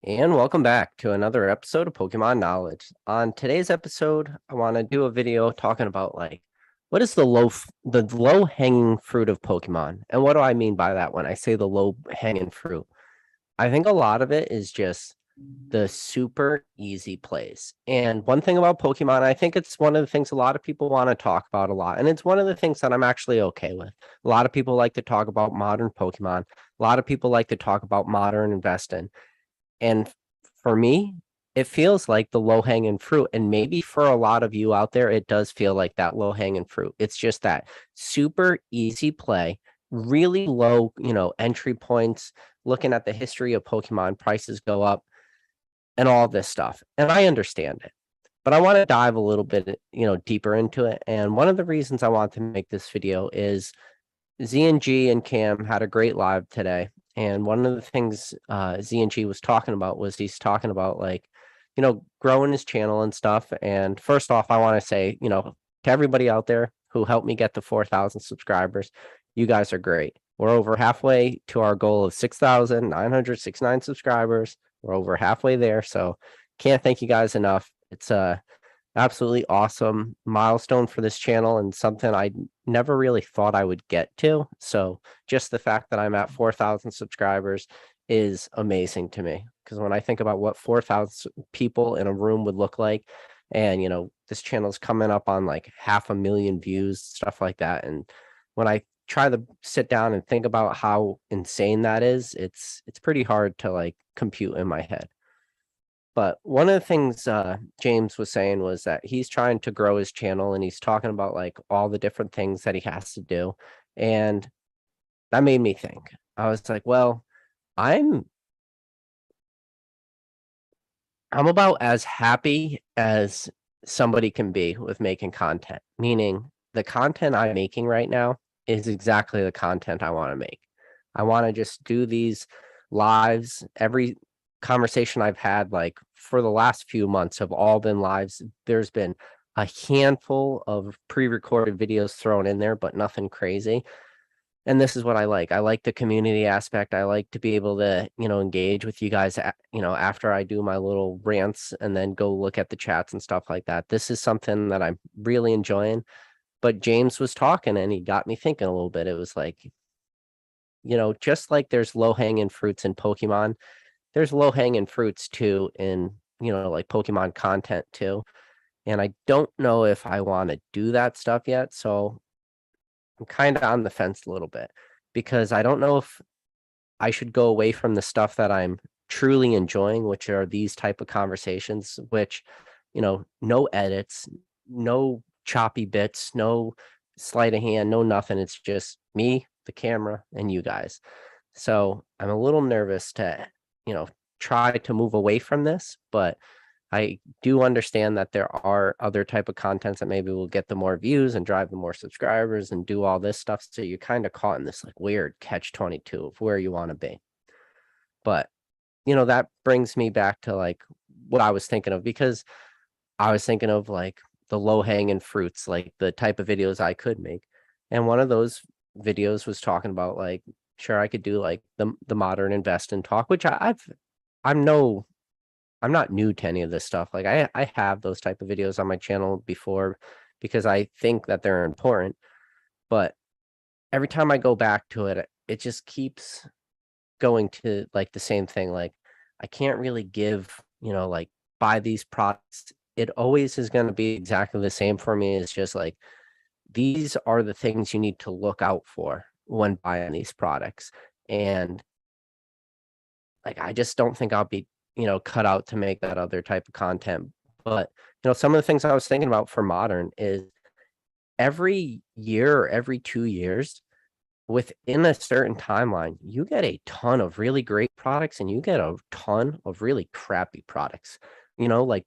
And welcome back to another episode of Pokemon Knowledge. On today's episode, I want to do a video talking about what is the low hanging fruit of Pokemon, and what do I mean by that when I say the low hanging fruit? I think a lot of it is just the super easy plays. And one thing about Pokemon, I think it's one of the things a lot of people want to talk about a lot, and it's one of the things that I'm actually okay with. A lot of people like to talk about modern Pokemon. A lot of people like to talk about modern investing. And for me, it feels like the low hanging fruit. And maybe for a lot of you out there, it does feel like that low hanging fruit. It's just that super easy play, really low, entry points, looking at the history of Pokemon, prices go up and all this stuff. And I understand it. But I want to dive a little bit, deeper into it. And one of the reasons I want to make this video is Z&G and Cam had a great live today. And one of the things Z&G was talking about was he's talking about growing his channel and stuff. And first off, I want to say, to everybody out there who helped me get to 4,000 subscribers, you guys are great. We're over halfway to our goal of 6,969 subscribers. We're over halfway there. So can't thank you guys enough. It's absolutely awesome milestone for this channel and something I never really thought I would get to. So just the fact that I'm at 4,000 subscribers is amazing to me, because when I think about what 4,000 people in a room would look like, and this channel's coming up on like 500,000 views, stuff like that. And when I try to sit down and think about how insane that is, it's pretty hard to compute in my head. But one of the things James was saying was that he's trying to grow his channel, and he's talking about all the different things that he has to do. And that made me think. I was like, well, I'm about as happy as somebody can be with making content, meaning the content I'm making right now is exactly the content I want to make. I want to just do these lives. Every conversation I've had for the last few months have all been lives. There's been a handful of pre-recorded videos thrown in there, but nothing crazy. And this is what I like. I like the community aspect. I like to be able to, engage with you guys, after I do my little rants and then go look at the chats and stuff like that. This is something that I'm really enjoying. But James was talking and he got me thinking a little bit. It was like, just like there's low hanging fruits in Pokemon, there's low hanging fruits too in, Pokemon content too. And I don't know if I want to do that stuff yet. So I'm kind of on the fence a little bit, because I don't know if I should go away from the stuff that I'm truly enjoying, which are these type of conversations, which, no edits, no choppy bits, no sleight of hand, no nothing. It's just me, the camera, and you guys. So I'm a little nervous to, try to move away from this, but I do understand that there are other type of contents that maybe will get the more views and drive the more subscribers and do all this stuff. So you're kind of caught in this weird catch 22 of where you want to be. But, that brings me back to what I was thinking of, because I was thinking of the low hanging fruits, like the type of videos I could make. And one of those videos was talking about sure, I could do the modern invest and talk, which I'm no I'm not new to any of this stuff. I have those type of videos on my channel before, because I think that they're important. But every time I go back to it, it just keeps going to the same thing. I can't really give, buy these products. It always is going to be exactly the same for me. It's just these are the things you need to look out for when buying these products. And I just don't think I'll be, cut out to make that other type of content. But, some of the things I was thinking about for modern is every year or every 2 years, within a certain timeline, you get a ton of really great products and you get a ton of really crappy products.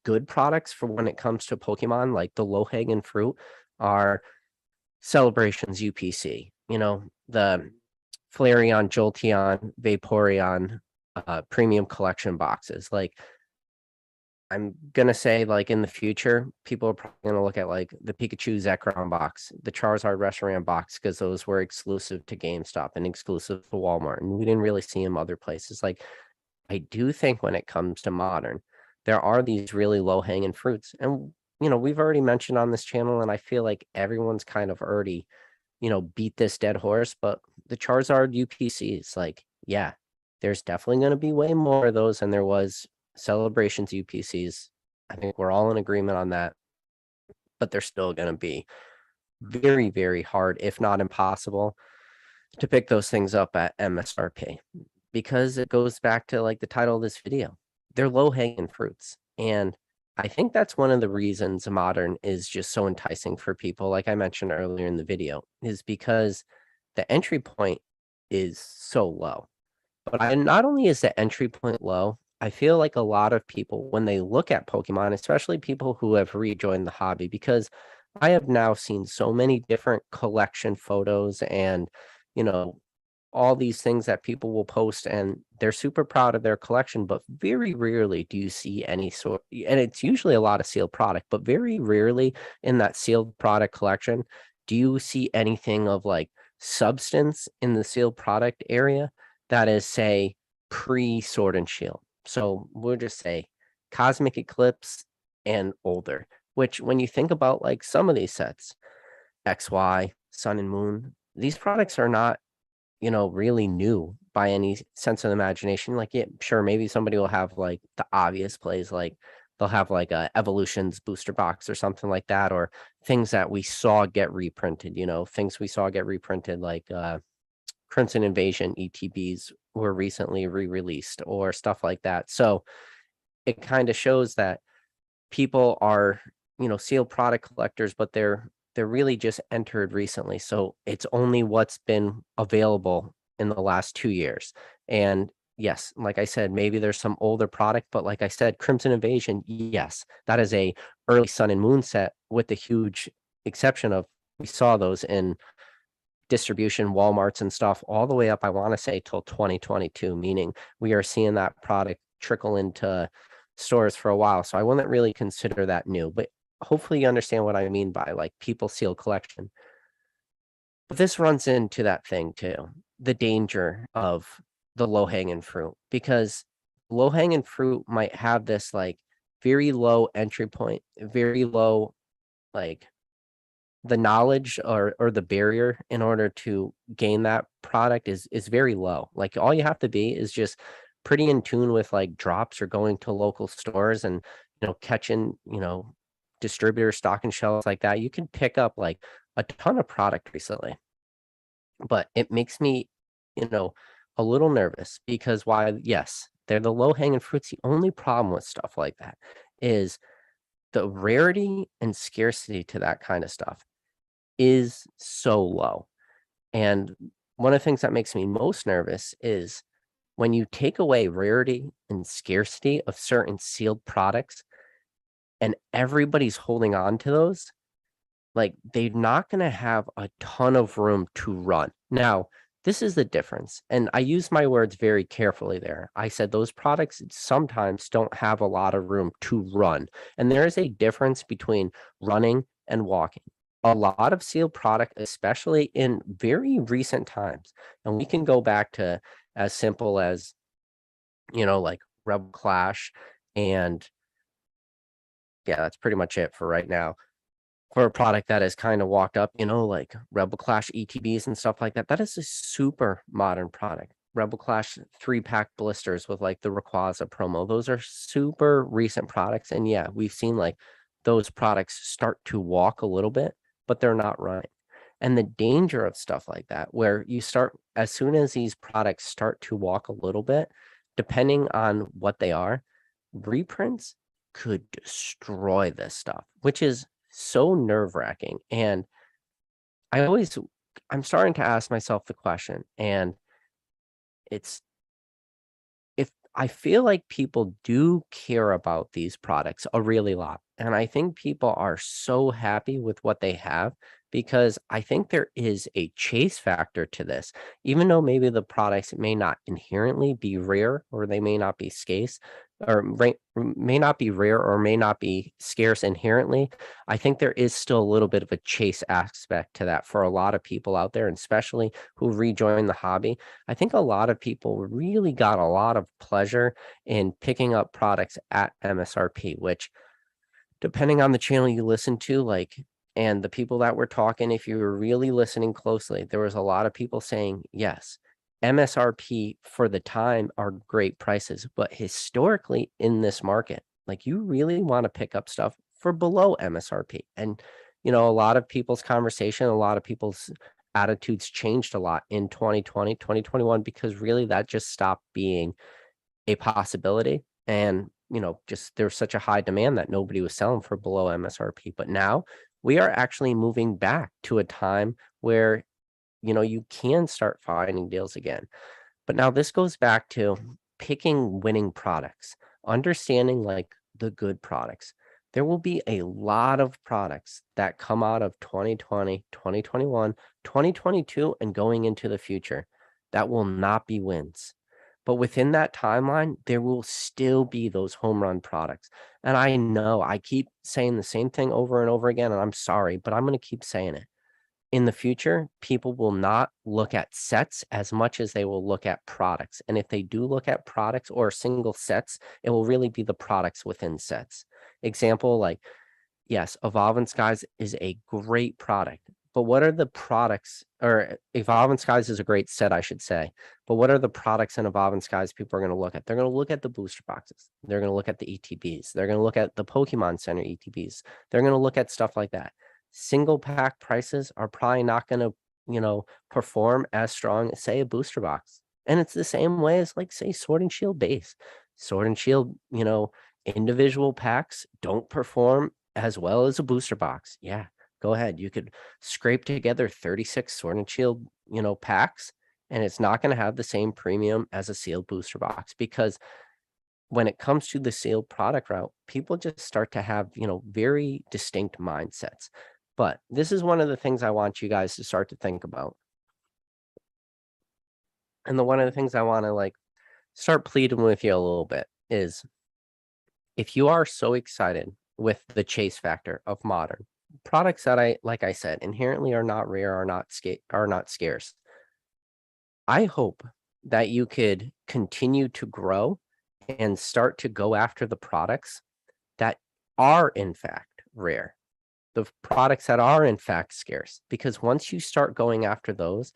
Good products for when it comes to Pokemon, like the low hanging fruit are Celebrations UPC, the Flareon, Jolteon, Vaporeon, premium collection boxes. I'm gonna say in the future, people are probably gonna look at the Pikachu Zekrom box, the Charizard Reshiram box, because those were exclusive to GameStop and exclusive to Walmart, and we didn't really see them other places. I do think when it comes to modern, there are these really low-hanging fruits, and, we've already mentioned on this channel, and I feel like everyone's kind of already, beat this dead horse, but the Charizard UPCs, like, yeah, there's definitely gonna be way more of those than there was Celebrations UPCs. I think we're all in agreement on that, but they're still gonna be very, very hard, if not impossible, to pick those things up at MSRP, because it goes back to like the title of this video. They're low hanging fruits. And I think that's one of the reasons modern is just so enticing for people, like I mentioned earlier in the video, is because the entry point is so low. But not only is the entry point low, I feel like a lot of people, when they look at Pokemon, especially people who have rejoined the hobby, because I have now seen so many different collection photos and, you know, all these things that people will post and they're super proud of their collection, but very rarely do you see any sort, and it's usually a lot of sealed product, but very rarely in that sealed product collection do you see anything of like substance in the sealed product area that is, say, pre Sword and Shield. So we'll just say Cosmic Eclipse and older, which when you think about like some of these sets, XY, Sun and Moon, these products are not, really new by any sense of the imagination. Like, yeah, sure, maybe somebody will have like the obvious plays, like they'll have like a Evolutions booster box or something like that, or things that we saw get reprinted, things we saw get reprinted like Crimson Invasion ETBs were recently re-released or stuff like that. So it kind of shows that people are, sealed product collectors, but they're really just entered recently. So it's only what's been available in the last 2 years. And yes, like I said, maybe there's some older product, but like I said, Crimson Invasion, yes, that is a early Sun and Moon set with the huge exception of we saw those in distribution, Walmarts and stuff all the way up, I want to say till 2022, meaning we are seeing that product trickle into stores for a while. So I wouldn't really consider that new, but hopefully you understand what I mean by like people seal collection. But this runs into that thing too, the danger of the low hanging fruit, because low hanging fruit might have this like very low entry point, very low like the knowledge or the barrier in order to gain that product is very low. Like all you have to be is just pretty in tune with like drops or going to local stores and catching, distributor stocking shelves like that. You can pick up like a ton of product recently. But it makes me, you know, a little nervous because while yes, they're the low hanging fruits, the only problem with stuff like that is the rarity and scarcity to that kind of stuff is so low. And one of the things that makes me most nervous is when you take away rarity and scarcity of certain sealed products and everybody's holding on to those, like they're not going to have a ton of room to run. Now, this is the difference. And I use my words very carefully there. I said those products sometimes don't have a lot of room to run. And there is a difference between running and walking. A lot of sealed product, especially in very recent times, and we can go back to as simple as, like Rebel Clash. And yeah, that's pretty much it for right now. For a product that has kind of walked up, like Rebel Clash ETBs and stuff like that, that is a super modern product. Rebel Clash 3-pack blisters with like the Rayquaza promo. Those are super recent products. And yeah, we've seen like those products start to walk a little bit, but they're not running. And the danger of stuff like that, where you start, as soon as these products start to walk a little bit, depending on what they are, reprints could destroy this stuff, which is so nerve-wracking. And I'm starting to ask myself the question, and it's if I feel like people do care about these products a really lot. And I think people are so happy with what they have because I think there is a chase factor to this. Even though maybe the products may not inherently be rare or they may not be or may not be rare or may not be scarce inherently. I think there is still a little bit of a chase aspect to that for a lot of people out there, and especially who rejoin the hobby. I think a lot of people really got a lot of pleasure in picking up products at MSRP, which, depending on the channel you listen to, like, and the people that were talking, if you were really listening closely, there was a lot of people saying, yes, MSRP for the time are great prices, but historically in this market, like, you really want to pick up stuff for below MSRP. And, a lot of people's conversation, a lot of people's attitudes changed a lot in 2020, 2021, because really that just stopped being a possibility. And, just there's such a high demand that nobody was selling for below MSRP. But now we are actually moving back to a time where, you can start finding deals again. But now this goes back to picking winning products, understanding like the good products. There will be a lot of products that come out of 2020, 2021, 2022, and going into the future that will not be wins. But within that timeline, there will still be those home run products. And I know I keep saying the same thing over and over again, and I'm sorry, but I'm going to keep saying it. In the future, people will not look at sets as much as they will look at products. And if they do look at products or single sets, it will really be the products within sets. Example, like, yes, Evolve and Skies is a great product, but what are the products, or Evolve and Skies is a great set, I should say. But what are the products in Evolve and Skies people are going to look at? They're going to look at the booster boxes. They're going to look at the ETBs. They're going to look at the Pokemon Center ETBs. They're going to look at stuff like that. Single pack prices are probably not going to, perform as strong as, say, a booster box. And it's the same way as, like, say, Sword and Shield base. Sword and Shield, individual packs don't perform as well as a booster box. Yeah, go ahead. You could scrape together 36 Sword and Shield, packs, and it's not going to have the same premium as a sealed booster box, because when it comes to the sealed product route, people just start to have, very distinct mindsets. But this is one of the things I want you guys to start to think about. And one of the things I want to, like, start pleading with you a little bit is, if you are so excited with the chase factor of modern products that, like I said, inherently are not rare, are not scarce, I hope that you could continue to grow and start to go after the products that are in fact rare, the products that are in fact scarce, because once you start going after those,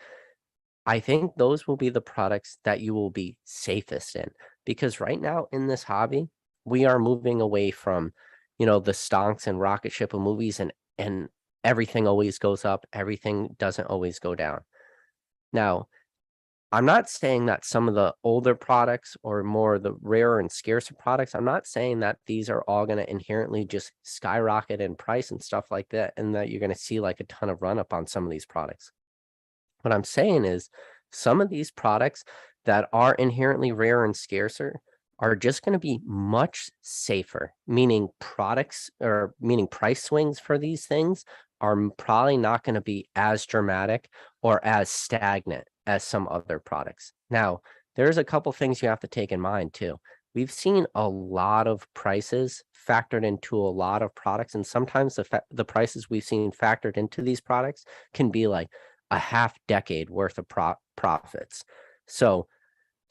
I think those will be the products that you will be safest in. Because right now in this hobby, we are moving away from, the stonks and rocket ship of movies, and everything always goes up, everything doesn't always go down. Now, I'm not saying that some of the older products or more the rarer and scarcer products, I'm not saying that these are all going to inherently just skyrocket in price and stuff like that, and that you're going to see like a ton of run up on some of these products. What I'm saying is, some of these products that are inherently rare and scarcer are just going to be much safer, meaning price swings for these things are probably not going to be as dramatic or as stagnant as some other products. Now, there's a couple things you have to take in mind too. We've seen a lot of prices factored into a lot of products, and sometimes the prices we've seen factored into these products can be like a half decade worth of profits. So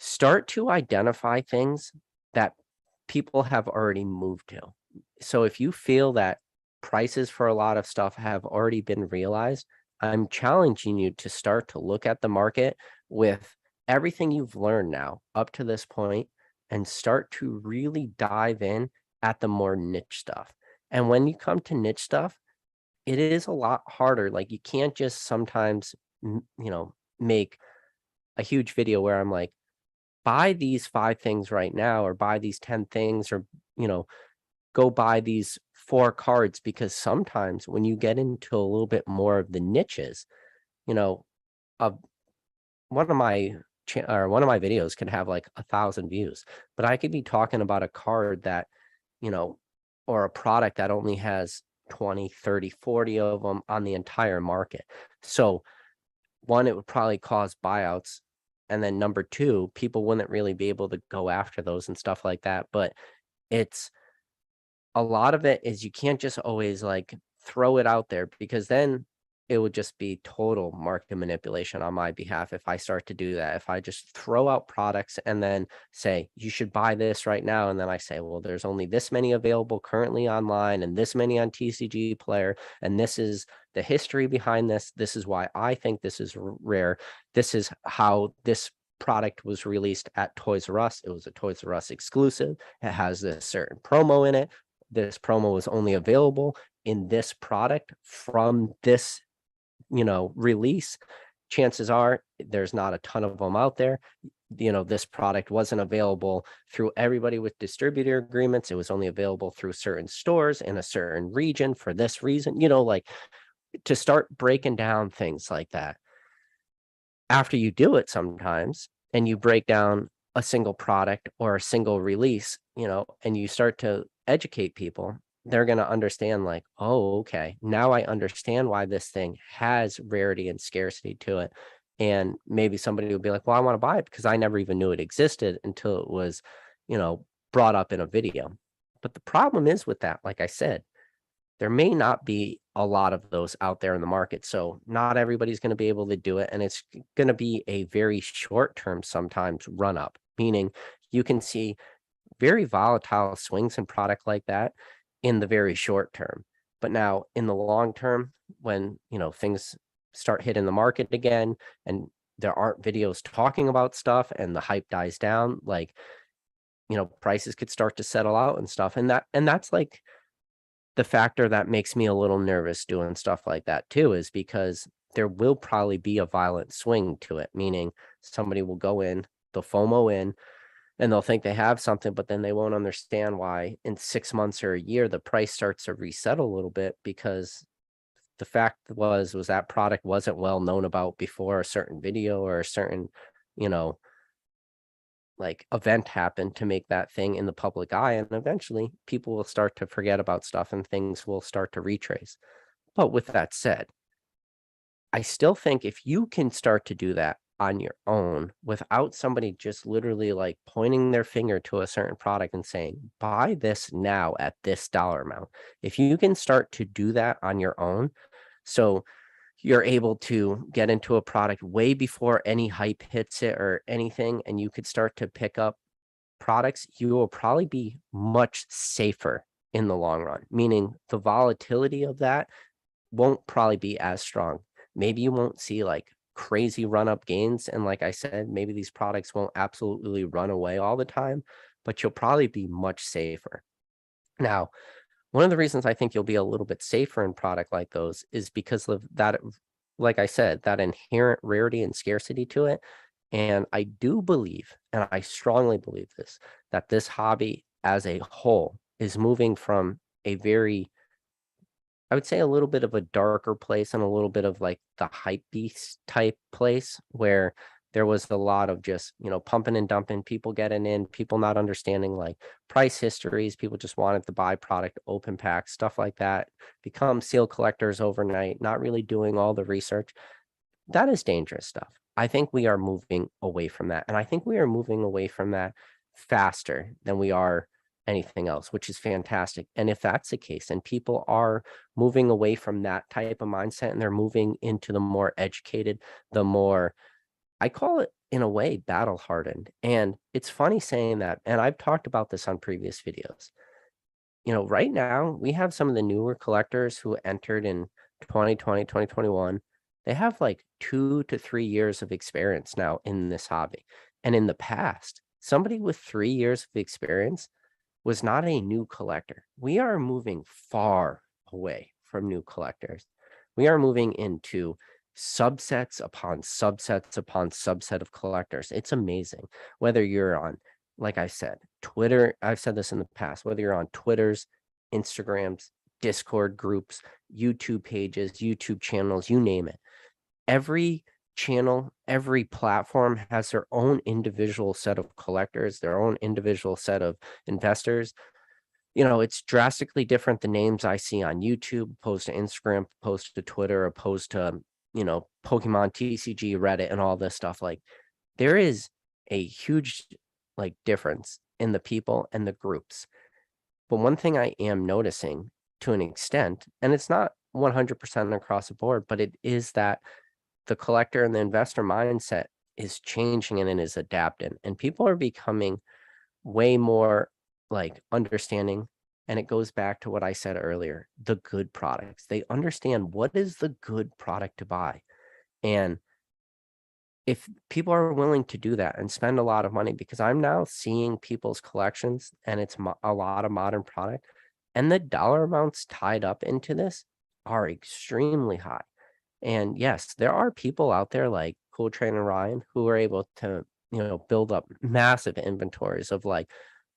start to identify things that people have already moved to. So if you feel that prices for a lot of stuff have already been realized, I'm challenging you to start to look at the market with everything you've learned now up to this point, and start to really dive in at the more niche stuff. And when you come to niche stuff, it is a lot harder. Like, you can't just sometimes, make a huge video where I'm like, buy these 5 things right now, or buy these 10 things, or, go buy these 4 cards, because sometimes when you get into a little bit more of the niches, uh, one of my videos could have like 1,000 views, but I could be talking about a card that, or a product that only has 20, 30, 40 of them on the entire market. So one, it would probably cause buyouts And then number two, people wouldn't really be able to go after those and stuff like that. But it's a lot of it is you can't just always like throw it out there, because then it would just be total market manipulation on my behalf if I start to do that. If I just throw out products and then say, you should buy this right now. And then I say, well, there's only this many available currently online and this many on TCG Player. And this is the history behind this. This is why I think this is rare. This is how this product was released at Toys R Us. It was a Toys R Us exclusive. It has this certain promo in it. This promo was only available in this product from this, release. Chances are there's not a ton of them out there. This product wasn't available through everybody with distributor agreements. It was only available through certain stores in a certain region for this reason, like to start breaking down things like that. After you do it sometimes and you break down a single product or a single release, and you start to educate people, they're going to understand like, oh, okay, now I understand why this thing has rarity and scarcity to it. And maybe somebody will be like, well, I want to buy it because I never even knew it existed until it was, brought up in a video. But the problem is with that, like I said, there may not be a lot of those out there in the market. So not everybody's going to be able to do it. And it's going to be a very short term, sometimes run up, meaning you can see very volatile swings in product like that in the very short term. But now in the long term, when, things start hitting the market again and there aren't videos talking about stuff and the hype dies down, like, prices could start to settle out and stuff. And that's like the factor that makes me a little nervous doing stuff like that too, is because there will probably be a violent swing to it, meaning somebody will go in, they'll FOMO in, and they'll think they have something, but then they won't understand why in 6 months or a year, the price starts to reset a little bit, because the fact was that product wasn't well known about before a certain video or a certain, you know, like event happened to make that thing in the public eye. And eventually people will start to forget about stuff and things will start to retrace. But with that said, I still think if you can start to do that on your own without somebody just literally like pointing their finger to a certain product and saying, buy this now at this dollar amount. If you can start to do that on your own, so you're able to get into a product way before any hype hits it or anything, and you could start to pick up products, you will probably be much safer in the long run, meaning the volatility of that won't probably be as strong. Maybe you won't see like crazy run up gains. And like I said, maybe these products won't absolutely run away all the time, but you'll probably be much safer. Now, one of the reasons I think you'll be a little bit safer in product like those is because of that, like I said, that inherent rarity and scarcity to it. And I do believe, and I strongly believe this, that this hobby as a whole is moving from a very, I would say, a little bit of a darker place and a little bit of like the hype beast type place where there was a lot of just, pumping and dumping, people getting in, people not understanding like price histories, people just wanted to buy product, open pack, stuff like that, become seal collectors overnight, not really doing all the research. That is dangerous stuff. I think we are moving away from that. And I think we are moving away from that faster than we are anything else, which is fantastic. And if that's the case, and people are moving away from that type of mindset and they're moving into the more educated, the more, I call it in a way, battle hardened. And it's funny saying that. And I've talked about this on previous videos. Right now we have some of the newer collectors who entered in 2020, 2021. They have like 2 to 3 years of experience now in this hobby. And in the past, somebody with 3 years of experience was not a new collector. We are moving far away from new collectors. We are moving into subsets upon subsets upon subset of collectors. It's amazing. Whether you're on, like I said, Twitter, I've said this in the past, whether you're on Twitters, Instagrams, Discord groups, YouTube pages, YouTube channels, you name it. Every channel, every platform has their own individual set of collectors, their own individual set of investors. It's drastically different the names I see on YouTube opposed to Instagram, opposed to Twitter, opposed to, Pokemon, TCG, Reddit, and all this stuff. Like there is a huge like difference in the people and the groups. But one thing I am noticing to an extent, and it's not 100% across the board, but it is that the collector and the investor mindset is changing and it is adapting, and people are becoming way more like understanding. And it goes back to what I said earlier, the good products. They understand what is the good product to buy. And if people are willing to do that and spend a lot of money, because I'm now seeing people's collections and it's a lot of modern product, and the dollar amounts tied up into this are extremely high. And yes, there are people out there like Cool Train and Ryan who are able to, build up massive inventories of like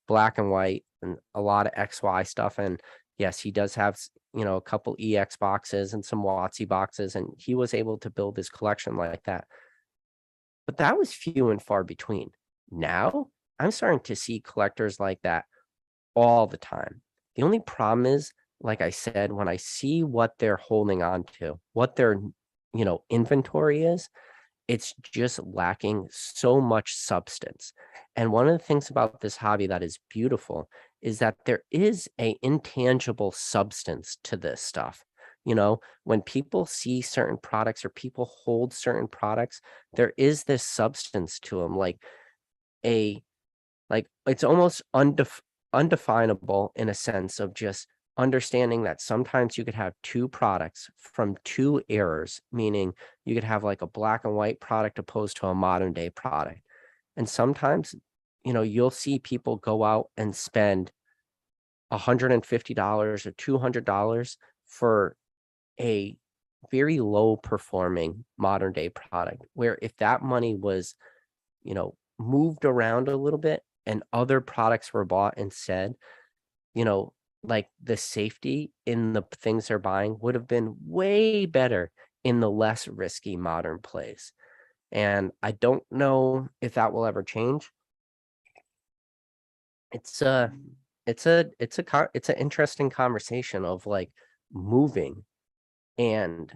black and white and a lot of XY stuff. And yes, he does have, a couple EX boxes and some WotC boxes, and he was able to build his collection like that. But that was few and far between. Now, I'm starting to see collectors like that all the time. The only problem is, like I said, when I see what they're holding on to, what their, inventory is, it's just lacking so much substance. And one of the things about this hobby that is beautiful is that there is a intangible substance to this stuff. When people see certain products or people hold certain products, there is this substance to them, a it's almost undefinable in a sense of just understanding that sometimes you could have 2 products from 2 eras, meaning you could have like a black and white product opposed to a modern day product. And sometimes, you'll see people go out and spend $150 or $200 for a very low performing modern day product, where if that money was, moved around a little bit and other products were bought instead, you know, like the safety in the things they're buying would have been way better in the less risky modern plays. And I don't know if that will ever change. It's a it's an interesting conversation of like moving and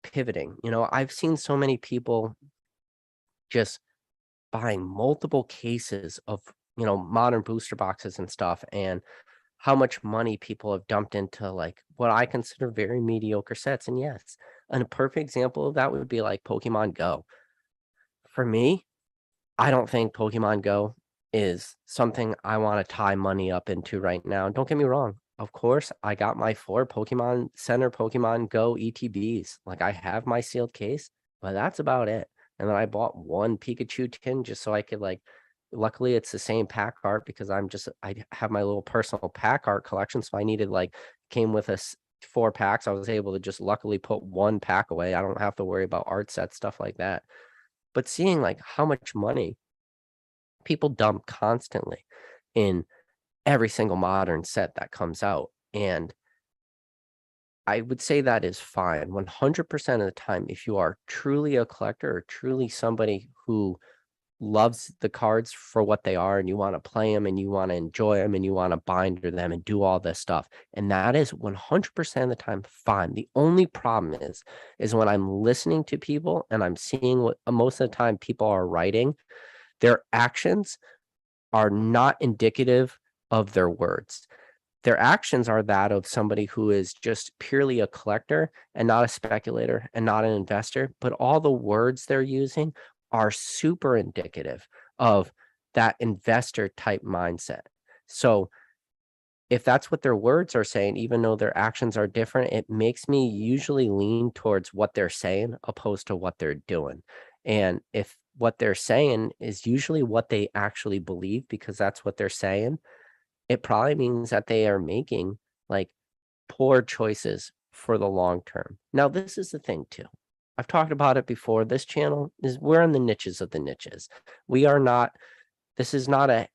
pivoting. I've seen so many people just buying multiple cases of, modern booster boxes and stuff, and how much money people have dumped into like what I consider very mediocre sets. And yes, and a perfect example of that would be like Pokemon Go. For me, I don't think Pokemon Go is something I want to tie money up into right now. Don't get me wrong. Of course, I got my 4 Pokemon Center Pokemon Go ETBs. Like I have my sealed case, but that's about it. And then I bought 1 Pikachu tin just so I could like, luckily it's the same pack art because I have my little personal pack art collection. So I needed like, came with us 4 packs. I was able to just luckily put 1 pack away. I don't have to worry about art sets, stuff like that. But seeing like how much money people dump constantly in every single modern set that comes out, and I would say that is fine 100% of the time. If you are truly a collector or truly somebody who loves the cards for what they are, and you want to play them and you want to enjoy them and you want to binder them and do all this stuff, and that is 100% of the time fine. The only problem is when I'm listening to people and I'm seeing what most of the time people are writing, their actions are not indicative of their words. Their actions are that of somebody who is just purely a collector and not a speculator and not an investor, but all the words they're using are super indicative of that investor type mindset. So if that's what their words are saying, even though their actions are different, it makes me usually lean towards what they're saying opposed to what they're doing. And if what they're saying is usually what they actually believe, because that's what they're saying, it probably means that they are making like poor choices for the long term. Now, this is the thing too. I've talked about it before. This channel is we're in the niches of the niches. We are not, this is not a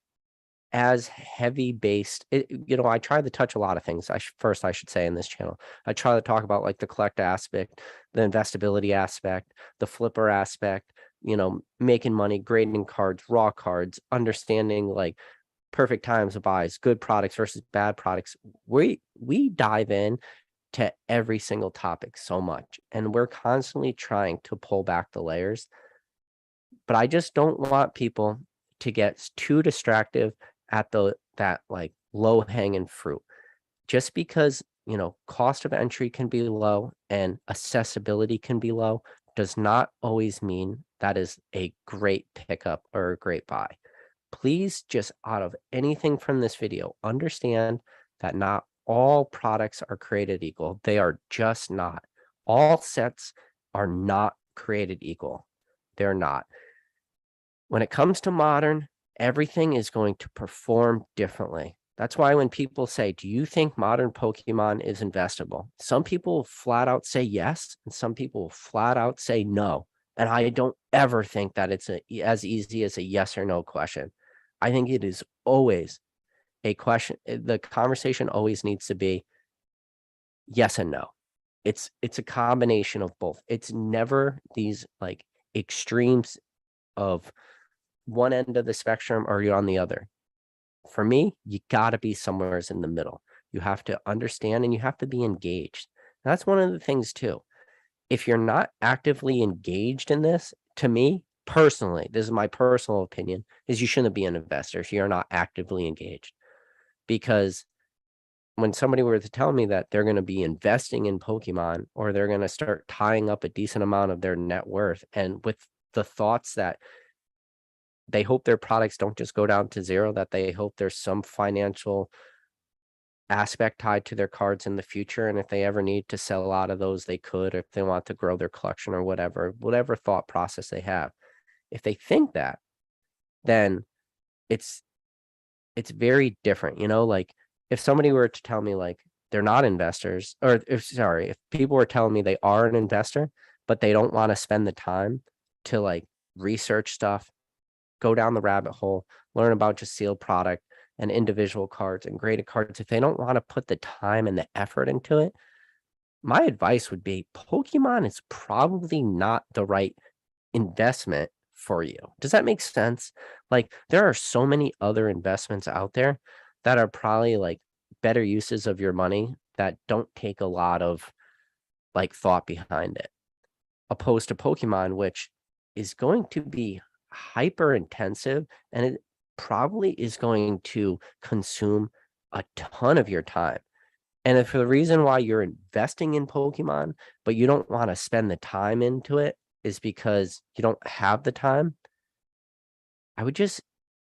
as heavy based I try to touch a lot of things. First I should say in this channel I try to talk about like the collect aspect, the investability aspect, the flipper aspect, making money, grading cards, raw cards, understanding like perfect times of buys, good products versus bad products. We dive in to every single topic so much, and we're constantly trying to pull back the layers. But I just don't want people to get too distracted at that like low hanging fruit. Just because, cost of entry can be low and accessibility can be low does not always mean that is a great pickup or a great buy. Please, just out of anything from this video, understand that not all products are created equal. They are just not. All sets are not created equal. They're not. When it comes to modern, everything is going to perform differently. That's why when people say, "Do you think modern Pokemon is investable?" Some people flat out say yes, and some people flat out say no. And I don't ever think that it's as easy as a yes or no question. I think it is always a question. The conversation always needs to be yes and no. It's a combination of both. It's never these like extremes of one end of the spectrum or you're on the other. For me, you got to be somewhere in the middle. You have to understand and you have to be engaged. That's one of the things too. If you're not actively engaged in this, to me personally, this is my personal opinion, is you shouldn't be an investor if you're not actively engaged. Because when somebody were to tell me that they're going to be investing in Pokemon or they're going to start tying up a decent amount of their net worth and with the thoughts that they hope their products don't just go down to zero, that they hope there's some financial aspect tied to their cards in the future. And if they ever need to sell a lot of those, they could, if they want to grow their collection or whatever thought process they have. If they think that, then it's very different, like if somebody were to tell me like they're not investors, or if people were telling me they are an investor, but they don't want to spend the time to like research stuff, go down the rabbit hole, learn about just sealed product and individual cards and graded cards. If they don't want to put the time and the effort into it, my advice would be Pokemon is probably not the right investment for you. Does that make sense? Like there are so many other investments out there that are probably like better uses of your money that don't take a lot of like thought behind it, opposed to Pokemon, which is going to be hyper intensive and it probably is going to consume a ton of your time. And if the reason why you're investing in Pokemon, but you don't want to spend the time into it is because you don't have the time, I would just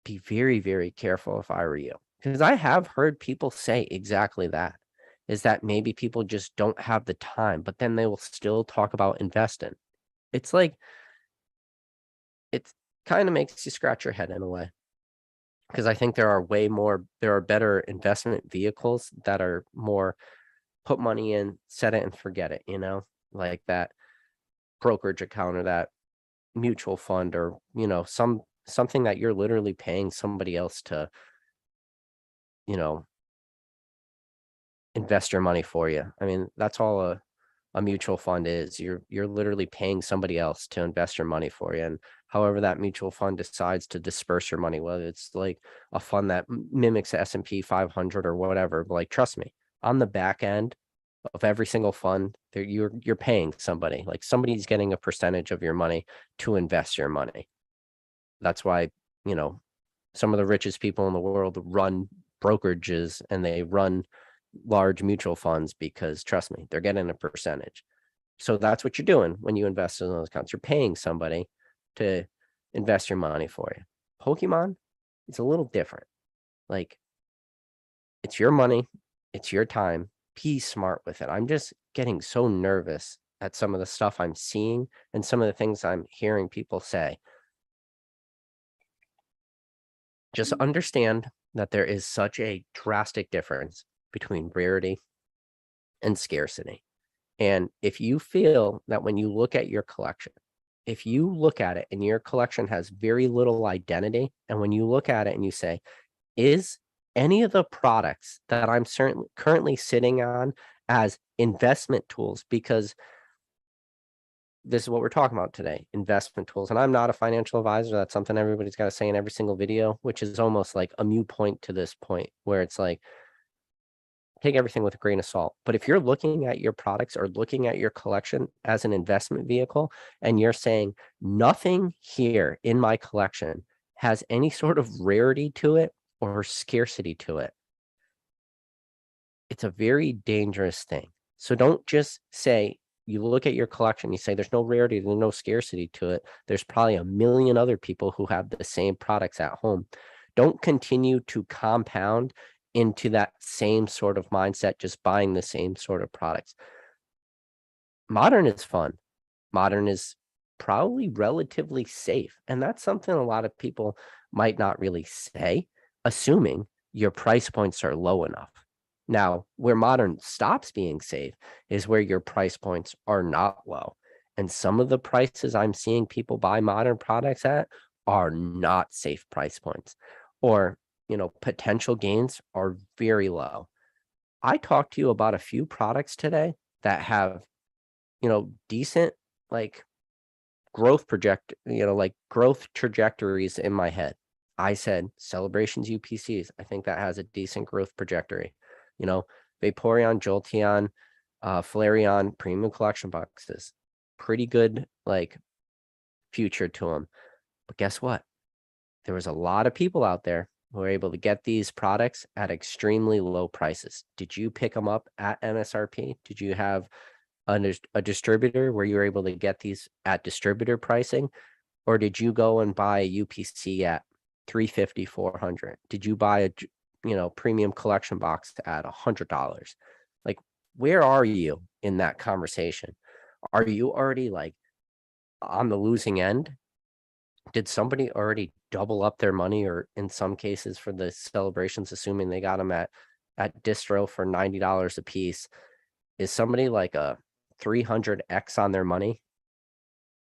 be very, very careful if I were you. Because I have heard people say exactly that, is that maybe people just don't have the time, but then they will still talk about investing. It's like it kind of makes you scratch your head in a way. Because I think there are better investment vehicles that are more put money in, set it and forget it, like that brokerage account or that mutual fund or, something that you're literally paying somebody else to, you know, invest your money for you. I mean, that's all a mutual fund is. You're literally paying somebody else to invest your money for you. And however that mutual fund decides to disperse your money, whether it's like a fund that mimics the S&P 500 or whatever, but like trust me, on the back end of every single fund, there you're paying somebody. Like somebody's getting a percentage of your money to invest your money. That's why, some of the richest people in the world run brokerages and they run large mutual funds because trust me, they're getting a percentage. So that's what you're doing when you invest in those accounts. You're paying somebody to invest your money for you. Pokemon, it's a little different. Like it's your money, it's your time. Be smart with it. I'm just getting so nervous at some of the stuff I'm seeing and some of the things I'm hearing people say. Just understand that there is such a drastic difference between rarity and scarcity. And if you feel that when you look at your collection, if you look at it and your collection has very little identity, and when you look at it and you say, is any of the products that I'm currently sitting on as investment tools, because this is what we're talking about today, investment tools. And I'm not a financial advisor. That's something everybody's got to say in every single video, which is almost like a mute point to this point where it's like, take everything with a grain of salt. But if you're looking at your products or looking at your collection as an investment vehicle, and you're saying nothing here in my collection has any sort of rarity to it or scarcity to it, it's a very dangerous thing. So don't just say, you look at your collection, you say there's no rarity, there's no scarcity to it. There's probably a million other people who have the same products at home. Don't continue to compound into that same sort of mindset, just buying the same sort of products. Modern is fun. Modern is probably relatively safe. And that's something a lot of people might not really say, assuming your price points are low enough. Now, where modern stops being safe is where your price points are not low. And some of the prices I'm seeing people buy modern products at are not safe price points, or, potential gains are very low. I talked to you about a few products today that have, decent, like, growth trajectories in my head. I said Celebrations UPCs. I think that has a decent growth trajectory. Vaporeon, Jolteon, Flareon, premium collection boxes. Pretty good, future to them. But guess what? There was a lot of people out there who were able to get these products at extremely low prices. Did you pick them up at MSRP? Did you have a distributor where you were able to get these at distributor pricing? Or did you go and buy a UPC at 350, 400? Did you buy a premium collection box at $100? Like, where are you in that conversation? Are you already on the losing end? Did somebody already double up their money, or in some cases for the celebrations, assuming they got them at distro for $90 a piece? Is somebody like a 300x on their money?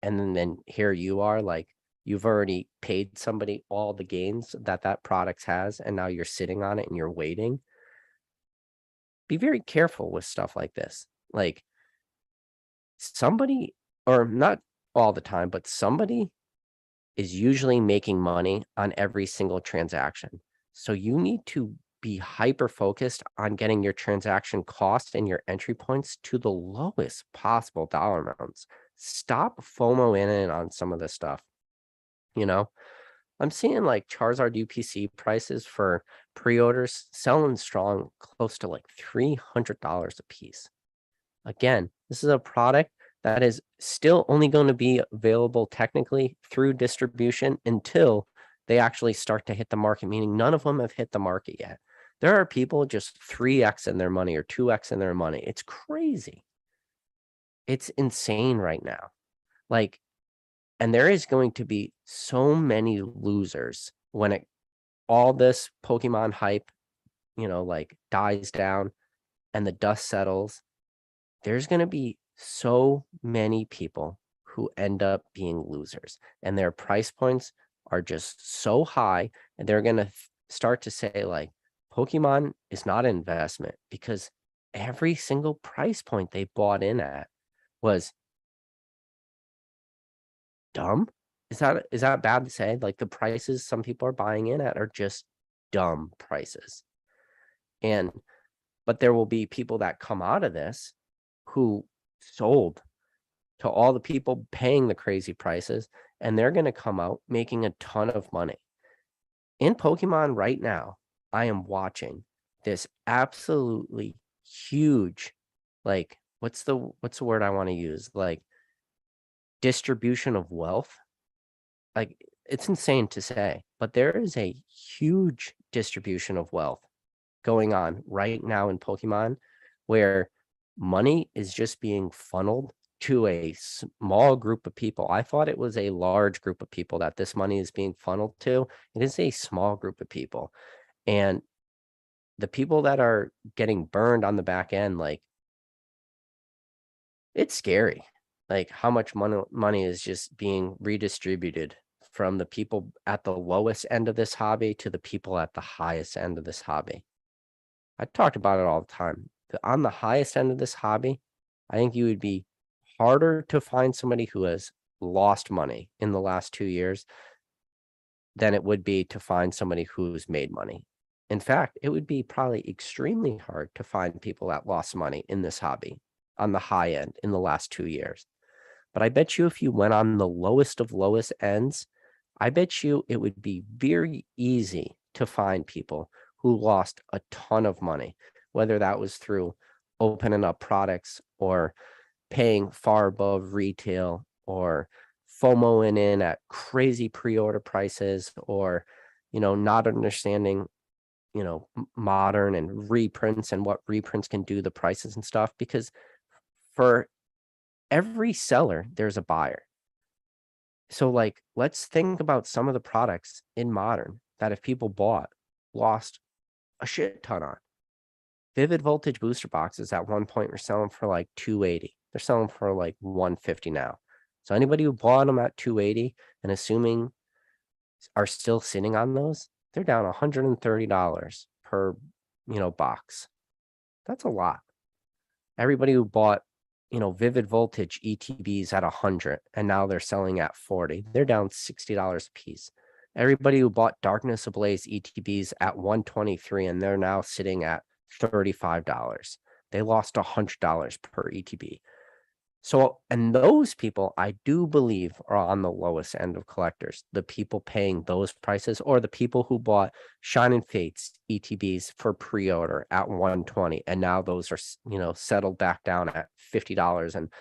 And then here you are, you've already paid somebody all the gains that product has, and now you're sitting on it and you're waiting. Be very careful with stuff like this. Like, somebody, or not all the time, but somebody is usually making money on every single transaction. So you need to be hyper focused on getting your transaction cost and your entry points to the lowest possible dollar amounts. Stop FOMO in on some of this stuff. I'm seeing Charizard UPC prices for pre-orders selling strong, close to $300 a piece. Again, this is a product that is still only going to be available technically through distribution until they actually start to hit the market, meaning none of them have hit the market yet. There are people just 3x in their money or 2x in their money. It's crazy. It's insane right now. And there is going to be so many losers when all this Pokemon hype, dies down and the dust settles. There's going to be so many people who end up being losers, and their price points are just so high, and they're going to start to say Pokemon is not an investment, because every single price point they bought in at was dumb. Is that bad to say? The prices some people are buying in at are just dumb prices. But there will be people that come out of this who sold to all the people paying the crazy prices, and they're going to come out making a ton of money. In Pokemon right now, I am watching this absolutely huge, what's the word I want to use? Distribution of wealth. It's insane to say, but there is a huge distribution of wealth going on right now in Pokemon, where money is just being funneled to a small group of people. I thought it was a large group of people that this money is being funneled to. It is a small group of people. And the people that are getting burned on the back end, it's scary. How much money is just being redistributed from the people at the lowest end of this hobby to the people at the highest end of this hobby. I talked about it all the time. On the highest end of this hobby, I think you would be harder to find somebody who has lost money in the last 2 years than it would be to find somebody who's made money. In fact, it would be probably extremely hard to find people that lost money in this hobby on the high end in the last 2 years. But I bet you if you went on the lowest of lowest ends, I bet you it would be very easy to find people who lost a ton of money, whether that was through opening up products or paying far above retail or FOMOing in at crazy pre-order prices or, not understanding, modern and reprints and what reprints can do, the prices and stuff, because for every seller, there's a buyer. So, like, let's think about some of the products in modern that if people bought, lost a shit ton on. Vivid voltage booster boxes at one point were selling for like 280. They're selling for like 150 now. So anybody who bought them at 280 and assuming are still sitting on those, they're down $130 per, box. That's a lot. Everybody who bought, Vivid Voltage ETBs at 100 and now they're selling at 40, they're down $60 a piece. Everybody who bought Darkness Ablaze ETBs at 123 and they're now sitting at $35. They lost $100 per ETB. So, and those people, I do believe, are on the lowest end of collectors. The people paying those prices, or the people who bought Shining Fates ETBs for pre-order at 120, and now those are, settled back down at $50, and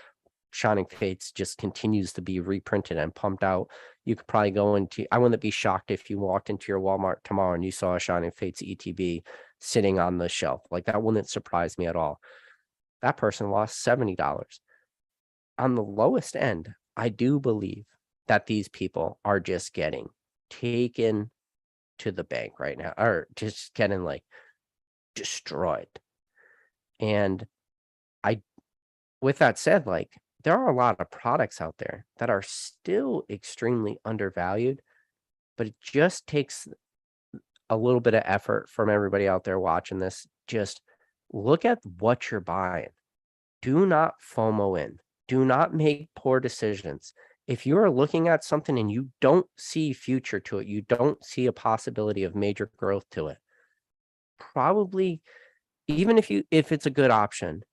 Shining Fates just continues to be reprinted and pumped out. You could probably go into, I wouldn't be shocked if you walked into your Walmart tomorrow and you saw a Shining Fates ETB sitting on the shelf. Like, that wouldn't surprise me at all. That person lost $70. On the lowest end, I do believe that these people are just getting taken to the bank right now, or just getting like destroyed. And I, with that said, like, there are a lot of products out there that are still extremely undervalued, but it just takes a little bit of effort from everybody out there watching this. Just look at what you're buying. Do not FOMO in. Do not make poor decisions. If you are looking at something and you don't see future to it, you don't see a possibility of major growth to it, probably, even if it's a good option,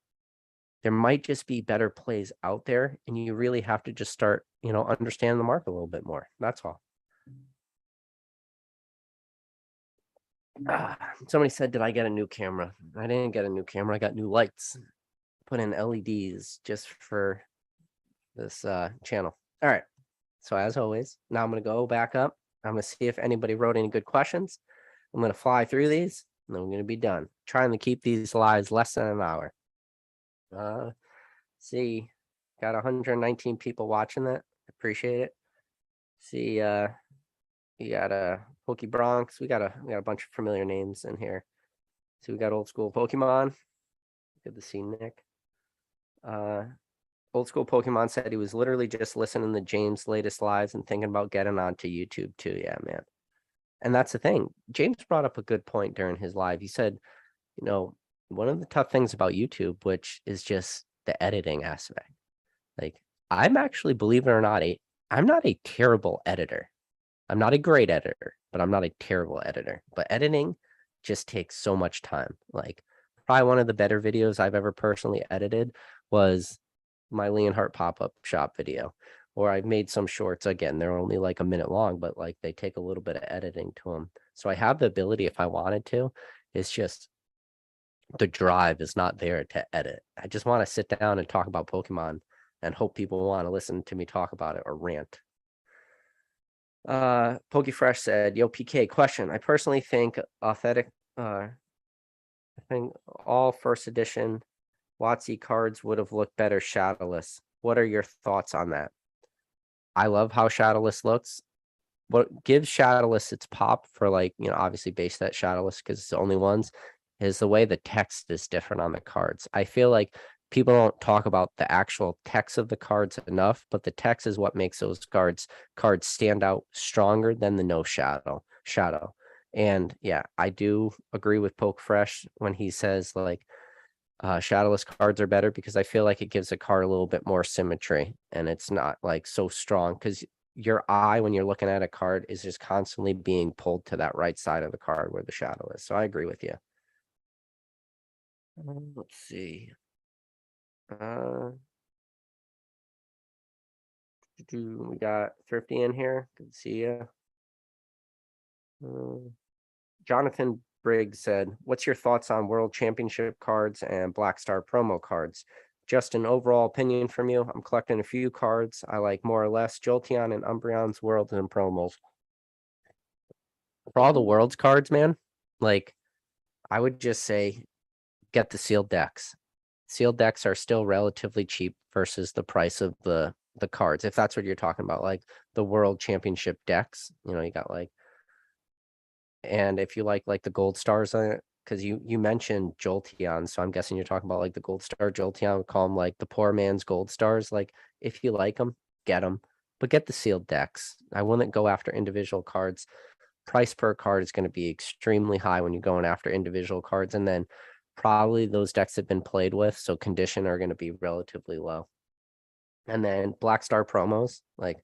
there might just be better plays out there, and you really have to just start, understand the market a little bit more. That's all. Somebody said, did I get a new camera? I didn't get a new camera. I got new lights. Put in LEDs just for this channel. All right. So as always, now I'm going to go back up. I'm going to see if anybody wrote any good questions. I'm going to fly through these and then we're going to be done. Trying to keep these lives less than an hour. See, got 119 people watching that. Appreciate it. See, you got a Poke Bronx. We got a bunch of familiar names in here. So we got Old School Pokemon. Good to see Nick. Old School Pokemon said he was literally just listening to James' latest lives and thinking about getting onto YouTube too. Yeah, man. And that's the thing. James brought up a good point during his live. He said, one of the tough things about YouTube, which is just the editing aspect. Like, I'm actually, believe it or not, I'm not a terrible editor. I'm not a great editor, but I'm not a terrible editor. But editing just takes so much time. Like, probably one of the better videos I've ever personally edited was my Leonhardt pop-up shop video, or I've made some shorts. Again, they're only like a minute long, but like they take a little bit of editing to them. So I have the ability if I wanted to. It's just the drive is not there to edit. I just want to sit down and talk about Pokemon and hope people want to listen to me talk about it or rant. Pokefresh said, yo, PK, question. I personally think authentic, I think all first edition WotC cards would have looked better shadowless. What are your thoughts on that? I love how shadowless looks. What gives shadowless its pop for, like, obviously base set shadowless because it's the only ones, is the way the text is different on the cards. I feel like people don't talk about the actual text of the cards enough, but the text is what makes those cards stand out stronger than the no shadow. And yeah, I do agree with Pokefresh when he says like shadowless cards are better because I feel like it gives a card a little bit more symmetry and it's not like so strong because your eye when you're looking at a card is just constantly being pulled to that right side of the card where the shadow is. So I agree with you. Let's see. We got Thrifty in here. Good to see you. Jonathan Briggs said, "What's your thoughts on World Championship cards and Black Star promo cards? Just an overall opinion from you. I'm collecting a few cards I like more or less. Jolteon and Umbreon's Worlds and promos. For all the Worlds cards, man, like I would just say get the sealed decks. Sealed decks are still relatively cheap versus the price of the cards, if that's what you're talking about, like the World Championship decks. You got like, and if you like the gold stars on it, because you mentioned Jolteon, so I'm guessing you're talking about like the gold star Jolteon. We call them like the poor man's gold stars. Like if you like them, get them, but get the sealed decks. I wouldn't go after individual cards. Price per card is going to be extremely high when you're going after individual cards, and then probably those decks have been played with, so condition are going to be relatively low. And then Black Star promos, like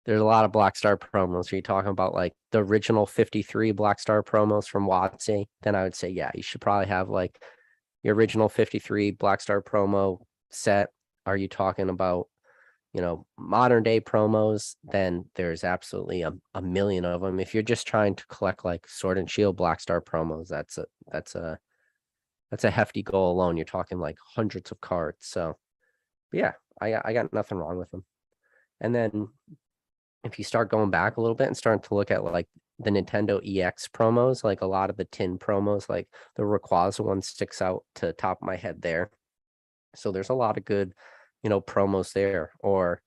there's a lot of Black Star promos. Are you talking about like the original 53 Black Star promos from WotC? Then I would say, yeah, you should probably have like your original 53 Black Star promo set. Are you talking about, modern day promos? Then there's absolutely a million of them. If you're just trying to collect like Sword and Shield Black Star promos, that's a hefty goal alone. You're talking like hundreds of cards. So but yeah, I got nothing wrong with them. And then if you start going back a little bit and starting to look at like the Nintendo EX promos, like a lot of the tin promos, like the Rayquaza one sticks out to the top of my head there. So there's a lot of good, promos there. Or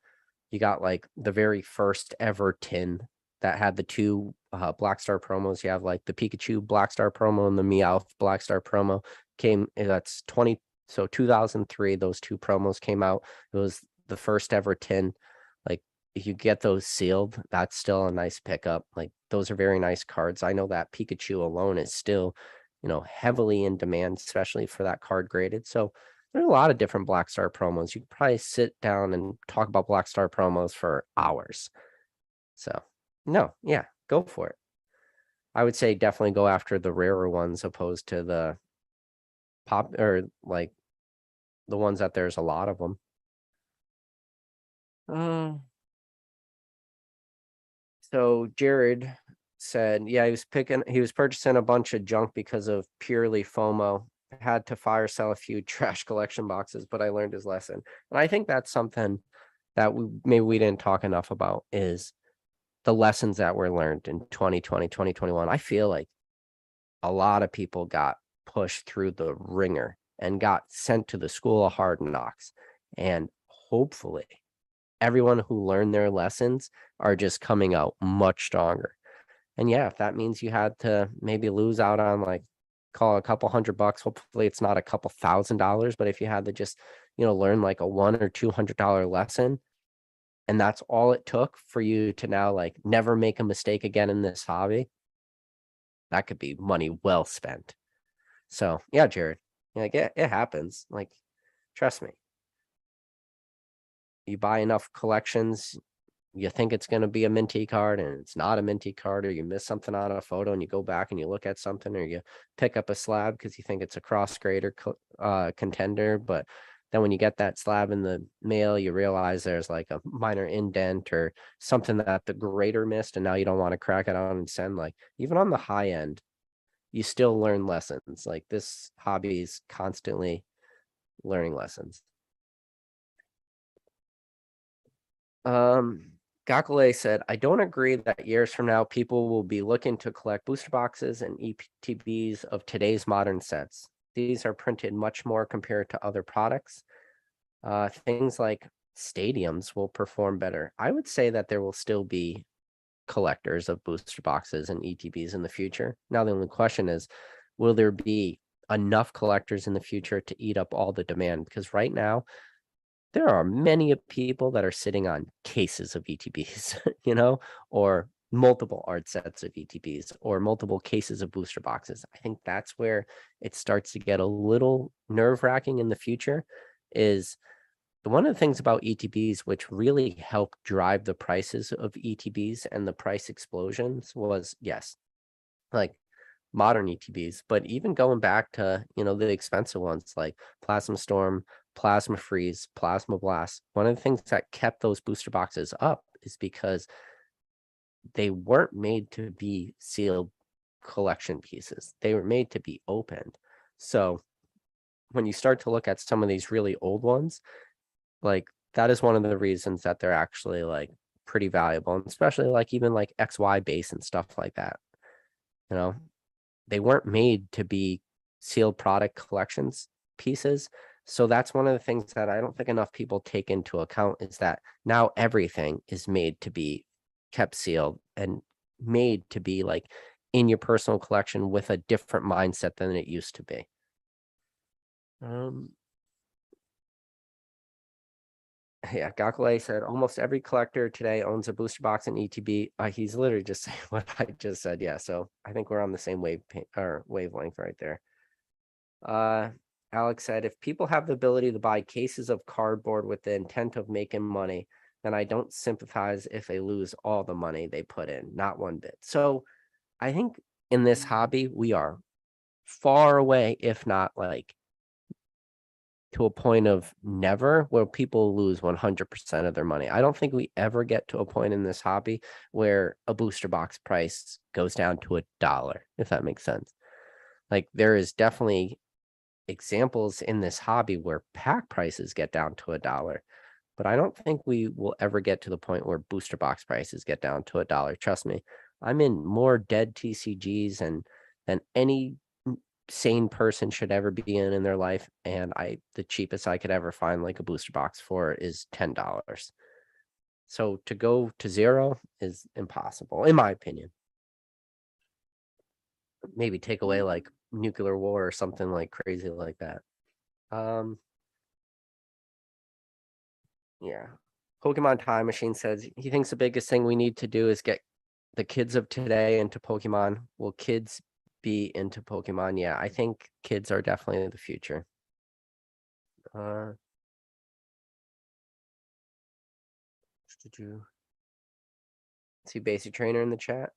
you got like the very first ever tin that had the two Black Star promos. You have like the Pikachu Black Star promo and the Meowth Black Star promo. That's 2003, those two promos came out. It was the first ever tin. Like if you get those sealed, that's still a nice pickup. Like those are very nice cards. I know that Pikachu alone is still, heavily in demand, especially for that card graded. So there's a lot of different Black Star promos. You could probably sit down and talk about Black Star promos for hours. So no, yeah, go for it. I would say definitely go after the rarer ones opposed to the pop or like the ones that there's a lot of them. So Jared said, yeah, he was purchasing a bunch of junk because of purely FOMO. Had to fire sell a few trash collection boxes, but I learned his lesson. And I think that's something that maybe we didn't talk enough about is the lessons that were learned in 2020, 2021. I feel like a lot of people got pushed through the ringer and got sent to the school of hard knocks. And hopefully everyone who learned their lessons are just coming out much stronger. And yeah, if that means you had to maybe lose out on like call it a couple $100, hopefully it's not a couple $1,000, but if you had to just, learn like a $100 or $200 lesson, and that's all it took for you to now like never make a mistake again in this hobby, that could be money well spent. So yeah, Jared, like it happens. Like, trust me, you buy enough collections, you think it's going to be a minty card and it's not a minty card, or you miss something on a photo and you go back and you look at something, or you pick up a slab because you think it's a cross grader contender, but then when you get that slab in the mail, you realize there's like a minor indent or something that the grader missed, and now you don't want to crack it on and send. Like even on the high end, you still learn lessons. Like this hobby is constantly learning lessons. Gakale said, I don't agree that years from now, people will be looking to collect booster boxes and ETBs of today's modern sets. These are printed much more compared to other products. Things like stadiums will perform better. I would say that there will still be collectors of booster boxes and ETBs in the future. Now, the only question is, will there be enough collectors in the future to eat up all the demand? Because right now, there are many people that are sitting on cases of ETBs, or multiple art sets of ETBs or multiple cases of booster boxes. I think that's where it starts to get a little nerve wracking in the future is one of the things about ETBs which really helped drive the prices of ETBs and the price explosions was, yes, like modern ETBs, but even going back to, the expensive ones like Plasma Storm, Plasma Freeze, Plasma Blast. One of the things that kept those booster boxes up is because they weren't made to be sealed collection pieces. They were made to be opened. So when you start to look at some of these really old ones, like that is one of the reasons that they're actually like pretty valuable, and especially like even like XY base and stuff like that. You know, they weren't made to be sealed product collections pieces. So that's one of the things that I don't think enough people take into account is that now everything is made to be kept sealed and made to be like in your personal collection with a different mindset than it used to be. Yeah, Gakule said almost every collector today owns a booster box in ETB. He's literally just saying what I just said. Yeah, so I think we're on the same wavelength right there. Alex said, if people have the ability to buy cases of cardboard with the intent of making money, then I don't sympathize if they lose all the money they put in, not one bit. So I think in this hobby, we are far away, if not like to a point of never where people lose 100% of their money. I don't think we ever get to a point in this hobby where a booster box price goes down to $1, if that makes sense. Like there is definitely examples in this hobby where pack prices get down to $1, but I don't think we will ever get to the point where booster box prices get down to $1. Trust me, I'm in more dead TCGs and than any sane person should ever be in their life, and the cheapest I could ever find like a booster box for is $10. So to go to zero is impossible, in my opinion. Maybe take away like nuclear war or something like crazy like that. Yeah. Pokemon Time Machine says he thinks the biggest thing we need to do is get the kids of today into Pokemon. Will kids be into Pokemon? Yeah, I think kids are definitely the future. Uh, did you see Basic Trainer in the chat?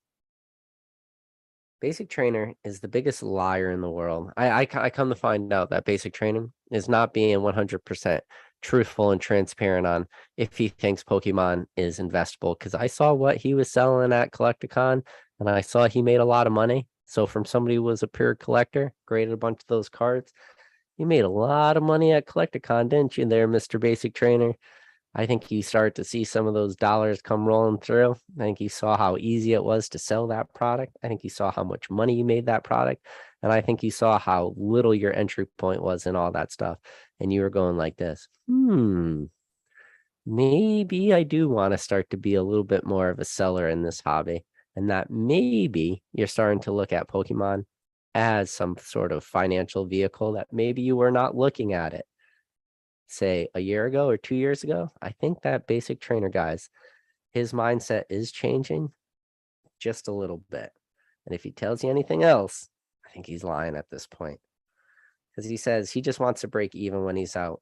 Basic Trainer is the biggest liar in the world. I come to find out that Basic Trainer is not being 100% truthful and transparent on if he thinks Pokemon is investable. Because I saw what he was selling at Collecticon, and I saw he made a lot of money. So from somebody who was a pure collector, graded a bunch of those cards, you made a lot of money at Collecticon, didn't you there, Mr. Basic Trainer? I think you start to see some of those dollars come rolling through. I think you saw how easy it was to sell that product. I think you saw how much money you made that product. And I think you saw how little your entry point was and all that stuff. And you were going like this, maybe I do want to start to be a little bit more of a seller in this hobby. And that maybe you're starting to look at Pokemon as some sort of financial vehicle that maybe you were not looking at it, say, a year ago or 2 years ago. I think that Basic Trainer, guys, his mindset is changing just a little bit. And if he tells you anything else, I think he's lying at this point. Because he says he just wants to break even when he's out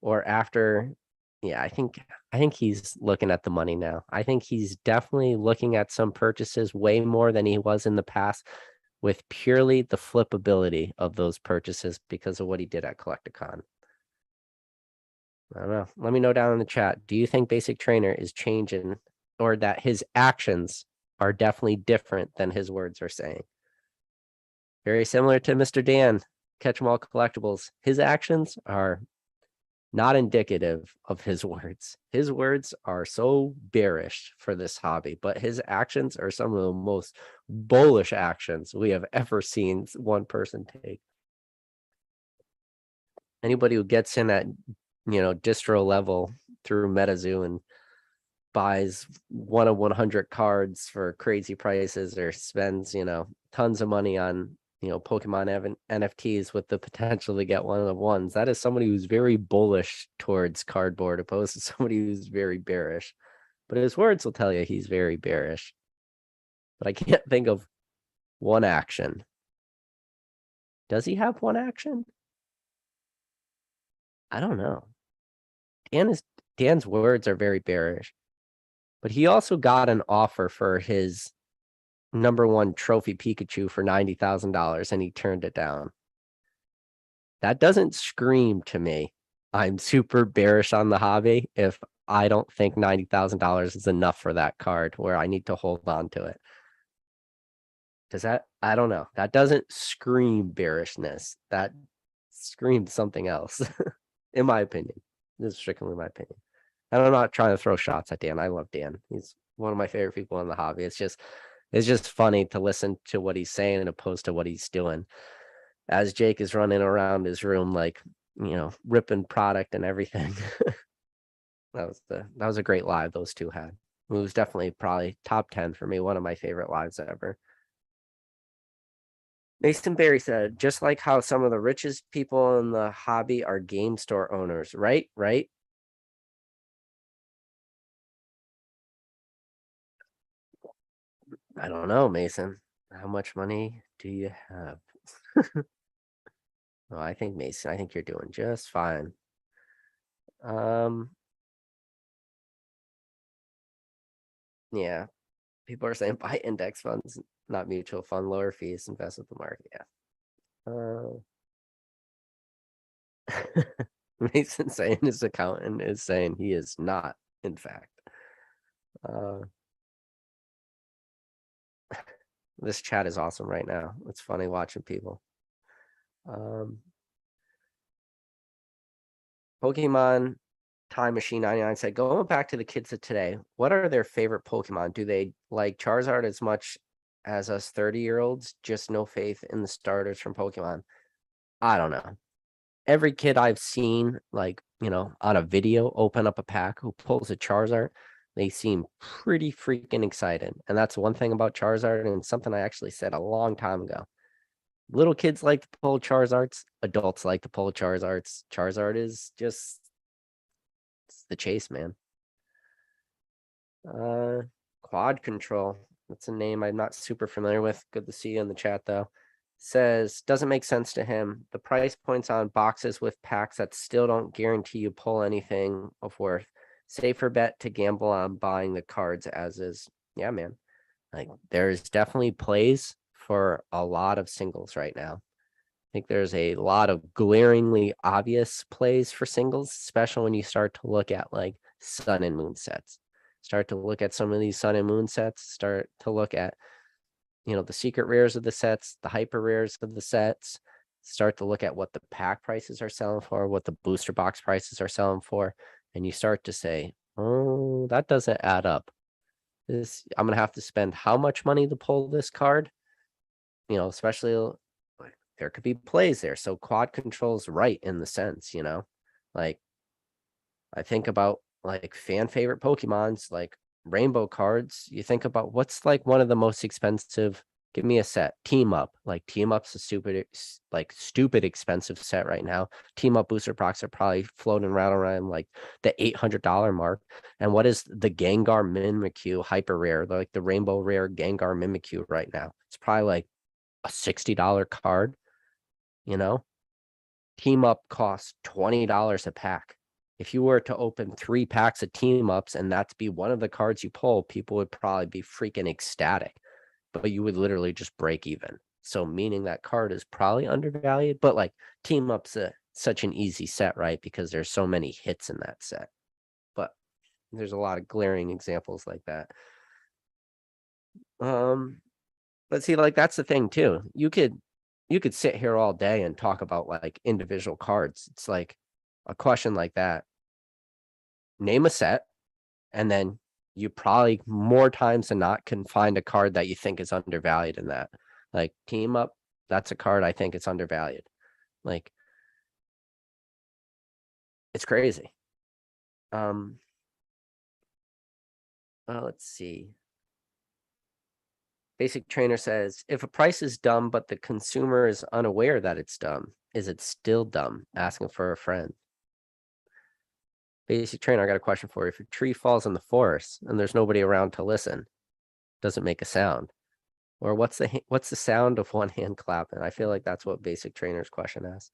or after. Yeah, I think he's looking at the money now. I think he's definitely looking at some purchases way more than he was in the past with purely the flippability of those purchases because of what he did at Collecticon. I don't know. Let me know down in the chat. Do you think Basic Trainer is changing or that his actions are definitely different than his words are saying? Very similar to Mr. Dan, Catch 'em All Collectibles. His actions are not indicative of his words. His words are so bearish for this hobby, but his actions are some of the most bullish actions we have ever seen one person take. Anybody who gets in at, distro level through MetaZoo and buys 1 of 100 cards for crazy prices or spends, tons of money on, Pokemon NFTs with the potential to get one of the ones. That is somebody who's very bullish towards cardboard opposed to somebody who's very bearish. But his words will tell you he's very bearish. But I can't think of one action. Does he have one action? I don't know. Dan's words are very bearish, but he also got an offer for his #1 trophy Pikachu for $90,000 and he turned it down. That doesn't scream to me I'm super bearish on the hobby if I don't think $90,000 is enough for that card where I need to hold on to it. Does that? I don't know. That doesn't scream bearishness. That screams something else, in my opinion. This is strictly my opinion. And I'm not trying to throw shots at Dan. I love Dan. He's one of my favorite people in the hobby. It's just funny to listen to what he's saying and opposed to what he's doing. As Jake is running around his room, like, ripping product and everything. That was a great live those two had. It was definitely probably top 10 for me. One of my favorite lives ever. Mason Berry said, just like how some of the richest people in the hobby are game store owners, right? Right. I don't know, Mason. How much money do you have? Oh, I think Mason, I think you're doing just fine. Yeah. People are saying buy index funds, not mutual fund, lower fees, invest with the market. Yeah. Mason saying his accountant is saying he is not, in fact. This chat is awesome right now. It's funny watching people. Pokemon Time Machine 99 said, going back to the kids of today, what are their favorite Pokemon? Do they like Charizard as much as us 30-year-olds? Just no faith in the starters from Pokemon. I don't know. Every kid I've seen, like, on a video, open up a pack who pulls a Charizard, they seem pretty freaking excited. And that's one thing about Charizard, and something I actually said a long time ago. Little kids like to pull Charizards, adults like to pull Charizards. Charizard is just it's the chase, man. Quad Control. That's a name I'm not super familiar with. Good to see you in the chat though. Says doesn't make sense to him. The price points on boxes with packs that still don't guarantee you pull anything of worth. Safer bet to gamble on buying the cards as is. Yeah, man. Like there's definitely plays for a lot of singles right now. I think there's a lot of glaringly obvious plays for singles, especially when you start to look at like sun and moon sets. Start to look at some of these sun and moon sets, start to look at the secret rares of the sets, the hyper rares of the sets, start to look at what the pack prices are selling for, what the booster box prices are selling for, and you start to say, oh, that doesn't add up. I'm gonna have to spend how much money to pull this card? Especially there could be plays there. So quad control's right in the sense, like I think about like fan favorite Pokemons, like rainbow cards. You think about what's like one of the most expensive. Give me a set. Team Up. Like Team Up's a stupid expensive set right now. Team Up booster packs are probably floating around like the $800 mark. And what is the Gengar Mimikyu hyper rare, like the rainbow rare Gengar Mimikyu right now? It's probably like a $60 card, Team Up costs $20 a pack. If you were to open 3 packs of Team Ups and that's be one of the cards you pull, people would probably be freaking ecstatic, but you would literally just break even. So meaning that card is probably undervalued, but like Team Up's such an easy set, right? Because there's so many hits in that set. But there's a lot of glaring examples like that. But see, like that's the thing too. You could sit here all day and talk about like individual cards. It's like a question like that. Name a set, and then you probably more times than not can find a card that you think is undervalued in that. Like Team Up, that's a card I think it's undervalued. Like it's crazy. Let's see. Basic Trainer says, if a price is dumb, but the consumer is unaware that it's dumb, is it still dumb? Asking for a friend. Basic Trainer, I got a question for you. If a tree falls in the forest and there's nobody around to listen, does it make a sound? Or what's the sound of one hand clapping? I feel like that's what Basic Trainer's question asks.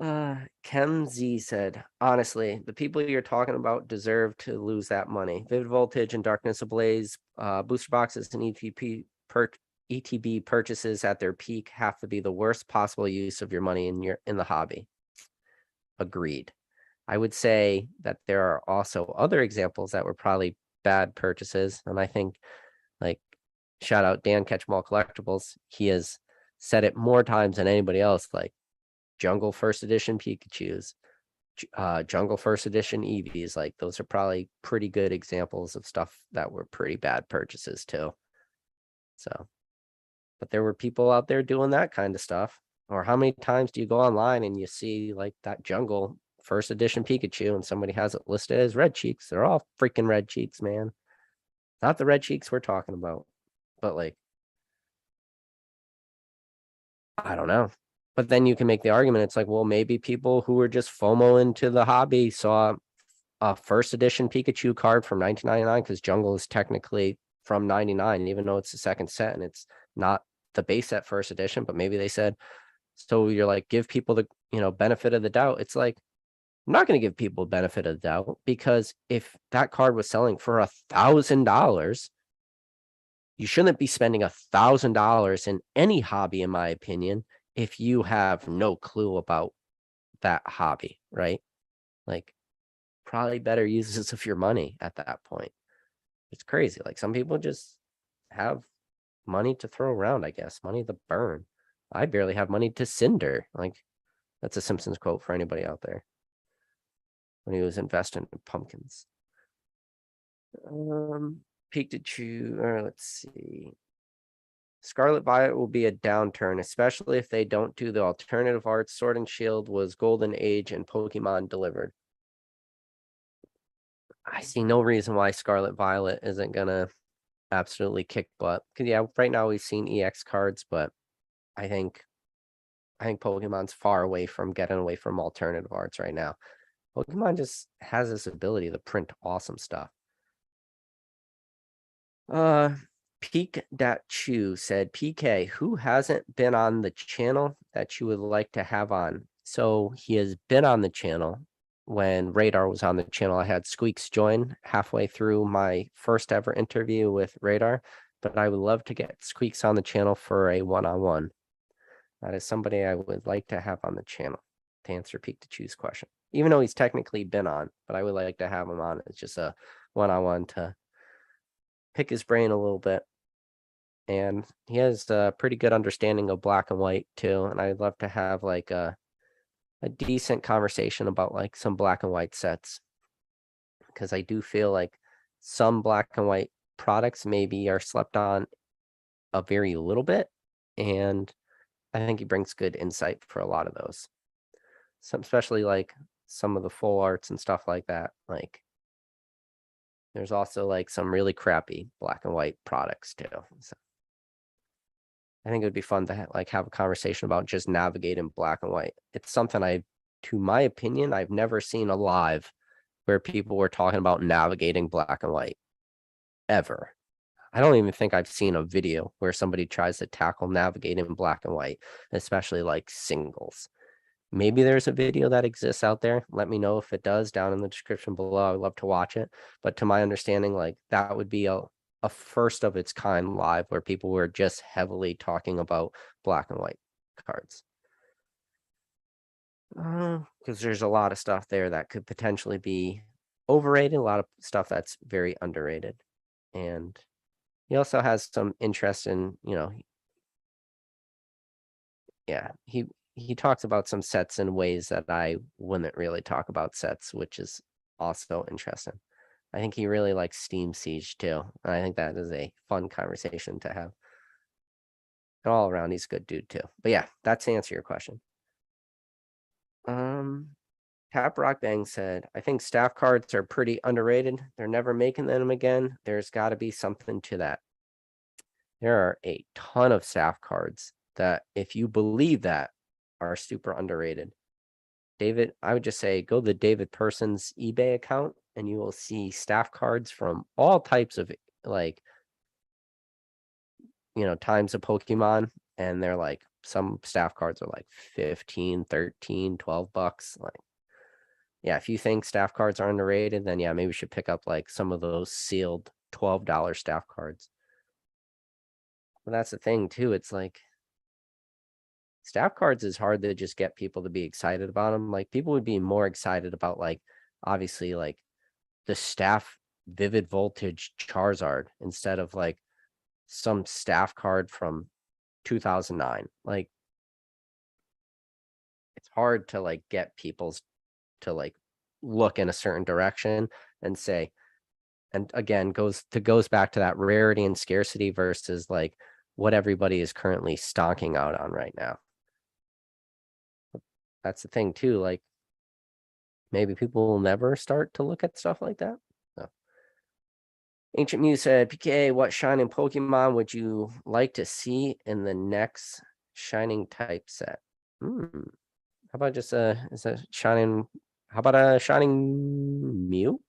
Kem Z said, honestly, the people you're talking about deserve to lose that money. Vivid Voltage and Darkness Ablaze, booster boxes and ETB purchases at their peak have to be the worst possible use of your money in the hobby. Agreed. I would say that there are also other examples that were probably bad purchases, and I think, like, shout out Dan Catchmall Collectibles. He has said it more times than anybody else, like Jungle First Edition Pikachus, Jungle First Edition Eevees. Like, those are probably pretty good examples of stuff that were pretty bad purchases too. So, but there were people out there doing that kind of stuff. Or how many times do you go online and you see like that Jungle First Edition Pikachu and somebody has it listed as red cheeks? They're all freaking red cheeks, man. Not the red cheeks we're talking about, but like, I don't know. But then you can make the argument. It's like, well, maybe people who were just FOMO into the hobby saw a first edition Pikachu card from 1999, because Jungle is technically from 99, even though it's the second set and it's not the base set first edition. But maybe they said, so you're like, give people the, benefit of the doubt. It's like, I'm not going to give people benefit of the doubt, because if that card was selling for $1,000, you shouldn't be spending $1,000 in any hobby, in my opinion, if you have no clue about that hobby, right? Like, probably better uses of your money at that point. It's crazy. Like, some people just have money to throw around, I guess, money to burn. I barely have money to cinder. Like, that's a Simpsons quote for anybody out there, when he was investing in pumpkins. Pikachu, or let's see. Scarlet Violet will be a downturn, especially if they don't do the alternative arts. Sword and Shield was Golden Age and Pokemon delivered. I see no reason why Scarlet Violet isn't gonna absolutely kick butt. Because yeah, right now we've seen EX cards, but I think Pokemon's far away from getting away from alternative arts right now. Pokemon just has this ability to print awesome stuff. Peak Dat Chu said, PK, who hasn't been on the channel that you would like to have on? So he has been on the channel. When Radar was on the channel, I had Squeaks join halfway through my first ever interview with Radar, but I would love to get Squeaks on the channel for a one-on-one. That is somebody I would like to have on the channel, to answer Peak to Choose question. Even though he's technically been on, but I would like to have him on. It's just a one-on-one to pick his brain a little bit. And he has a pretty good understanding of black and white too. And I'd love to have like a decent conversation about like some black and white sets, because I do feel like some black and white products maybe are slept on a very little bit, and I think he brings good insight for a lot of those. Some, especially like some of the full arts and stuff like that. Like, there's also like some really crappy black and white products too. So I think it would be fun to have a conversation about just navigating black and white. It's something to my opinion, I've never seen alive where people were talking about navigating black and white ever. I don't even think I've seen a video where somebody tries to tackle navigating black and white, especially like singles. Maybe there's a video that exists out there. Let me know if it does down in the description below. I would love to watch it. But to my understanding, like, that would be a first of its kind live, where people were just heavily talking about black and white cards. Because there's a lot of stuff there that could potentially be overrated, a lot of stuff that's very underrated. And he also has some interest in, yeah, he talks about some sets in ways that I wouldn't really talk about sets, which is also interesting. I think he really likes Steam Siege too. And I think that is a fun conversation to have. And all around, he's a good dude too. But yeah, that's to answer your question. Tap Rock Bang said, I think staff cards are pretty underrated. They're never making them again. There's got to be something to that. There are a ton of staff cards that, if you believe that, are super underrated. David, I would just say go to David Person's eBay account and you will see staff cards from all types of, like, times of Pokemon. and they're like, some staff cards are like 15, 13, $12. Like, yeah, if you think staff cards are underrated, then yeah, maybe we should pick up like some of those sealed $12 staff cards. But that's the thing too. It's like staff cards is hard to just get people to be excited about them. Like people would be more excited about like obviously like the staff Vivid Voltage Charizard instead of like some staff card from 2009. Like it's hard to like get people's to like look in a certain direction and say, and again goes back to that rarity and scarcity versus like what everybody is currently stonking out on right now. That's the thing too, like maybe people will never start to look at stuff like that. So. Ancient Mew said, PK, what shining Pokemon would you like to see in the next shining type set? How about just is a shining, how about a shining Mew?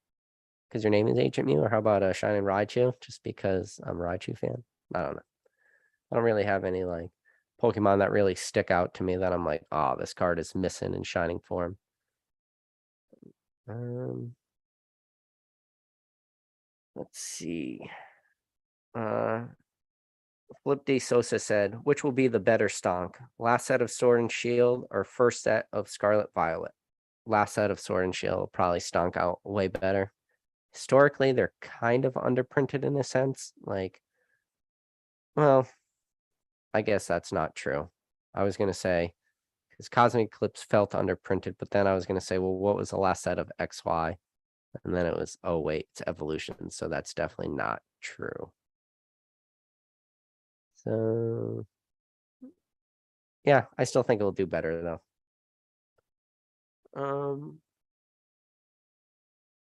Because your name is Ancient Mew, or how about a shining Raichu? Just because I'm a Raichu fan. I don't know. I don't really have any like Pokemon that really stick out to me that I'm like, oh, this card is missing in shining form. Let's see. Flip D Sosa said, which will be the better stonk? Last set of Sword and Shield or first set of Scarlet Violet? Last set of Sword and Shield will probably stonk out way better. Historically, they're kind of underprinted in a sense. Like, well, I guess that's not true. I was gonna say because Cosmic Eclipse felt underprinted, but then I was gonna say, well, what was the last set of XY? And then it was, oh wait, it's Evolution, so that's definitely not true. So yeah, I still think it'll do better though.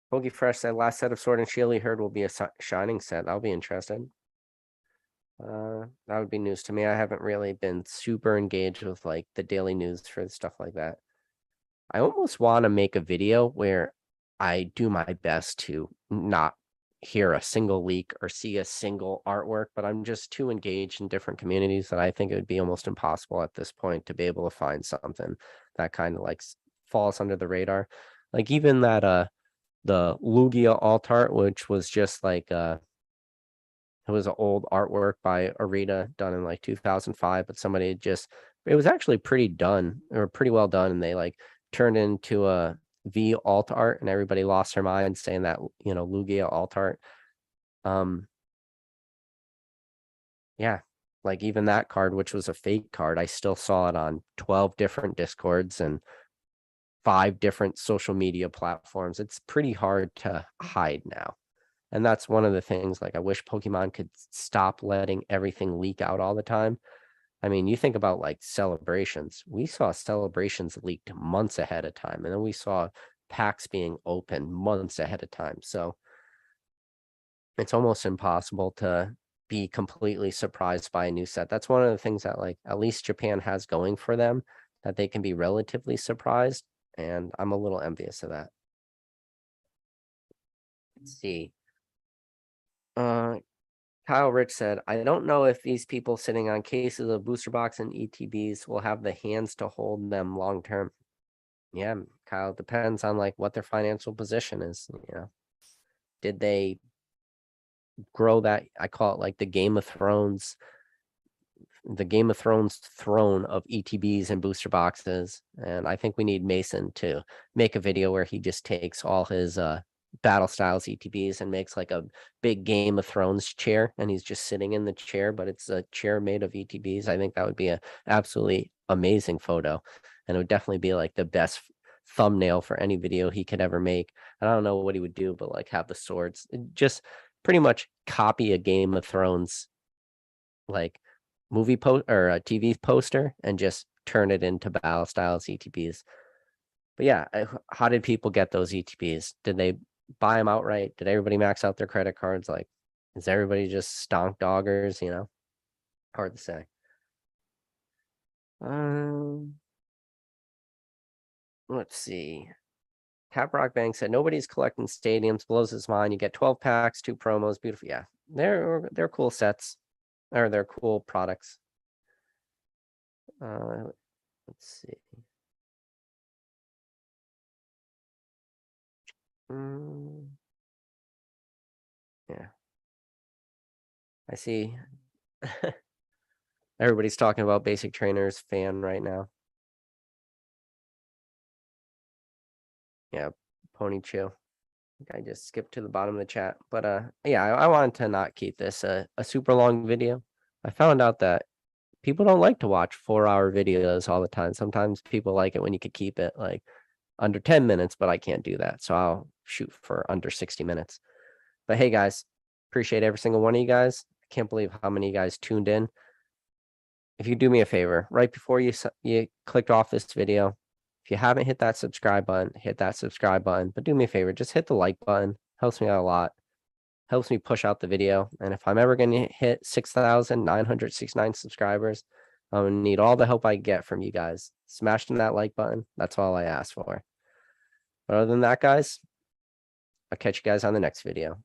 Bogey Fresh said last set of Sword and Shield he heard will be a shining set. I'll be interested. That would be news to me. I haven't really been super engaged with like the daily news for stuff like that. I almost want to make a video where I do my best to not hear a single leak or see a single artwork, but I'm just too engaged in different communities that I think it would be almost impossible at this point to be able to find something that kind of like falls under the radar. Like even that the Lugia alt art, which was just like it was an old artwork by Arita done in like 2005, but somebody just it was actually pretty done or pretty well done, and they like turned into a V alt art, and everybody lost their mind saying that Lugia alt art. Yeah, like even that card, which was a fake card, I still saw it on 12 different discords and 5 different social media platforms. It's pretty hard to hide now. And that's one of the things, like, I wish Pokemon could stop letting everything leak out all the time. I mean, you think about like celebrations. We saw celebrations leaked months ahead of time, and then we saw packs being opened months ahead of time. So it's almost impossible to be completely surprised by a new set. That's one of the things that like at least Japan has going for them, that they can be relatively surprised, and I'm a little envious of that. Let's see. Kyle Rich said, I don't know if these people sitting on cases of booster box and ETBs will have the hands to hold them long term. Yeah, Kyle, depends on like what their financial position is. Did they grow that? I call it like the Game of Thrones throne of ETBs and booster boxes. And I think we need Mason to make a video where he just takes all his battle styles ETBs and makes like a big Game of Thrones chair, and he's just sitting in the chair, but it's a chair made of ETBs. I think that would be a absolutely amazing photo, and it would definitely be like the best thumbnail for any video he could ever make. And I don't know what he would do, but like have the swords, just pretty much copy a Game of Thrones like movie or a TV poster and just turn it into battle styles ETBs. But yeah, how did people get those ETBs? Did they buy them outright? Did everybody max out their credit cards? Like, is everybody just stonk doggers? Hard to say. Let's see. Tap Rock Bank said nobody's collecting stadiums, blows his mind. You get 12 packs, 2 promos, beautiful. Yeah, they're cool sets, or they're cool products. Let's see. Yeah, I see. Everybody's talking about Basic Trainers fan right now. Yeah, Pony Chew. I just skipped to the bottom of the chat, but yeah, I wanted to not keep this a super long video. I found out that people don't like to watch 4-hour videos all the time. Sometimes people like it when you could keep it like under 10 minutes, but I can't do that. So I'll shoot for under 60 minutes. But hey, guys, appreciate every single one of you guys. I can't believe how many of you guys tuned in. If you do me a favor, right before you clicked off this video, if you haven't hit that subscribe button, hit that subscribe button. But do me a favor, just hit the like button. Helps me out a lot. Helps me push out the video. And if I'm ever going to hit 6,969 subscribers, I'm going to need all the help I get from you guys. Smashing that like button. That's all I ask for. But other than that, guys, I'll catch you guys on the next video.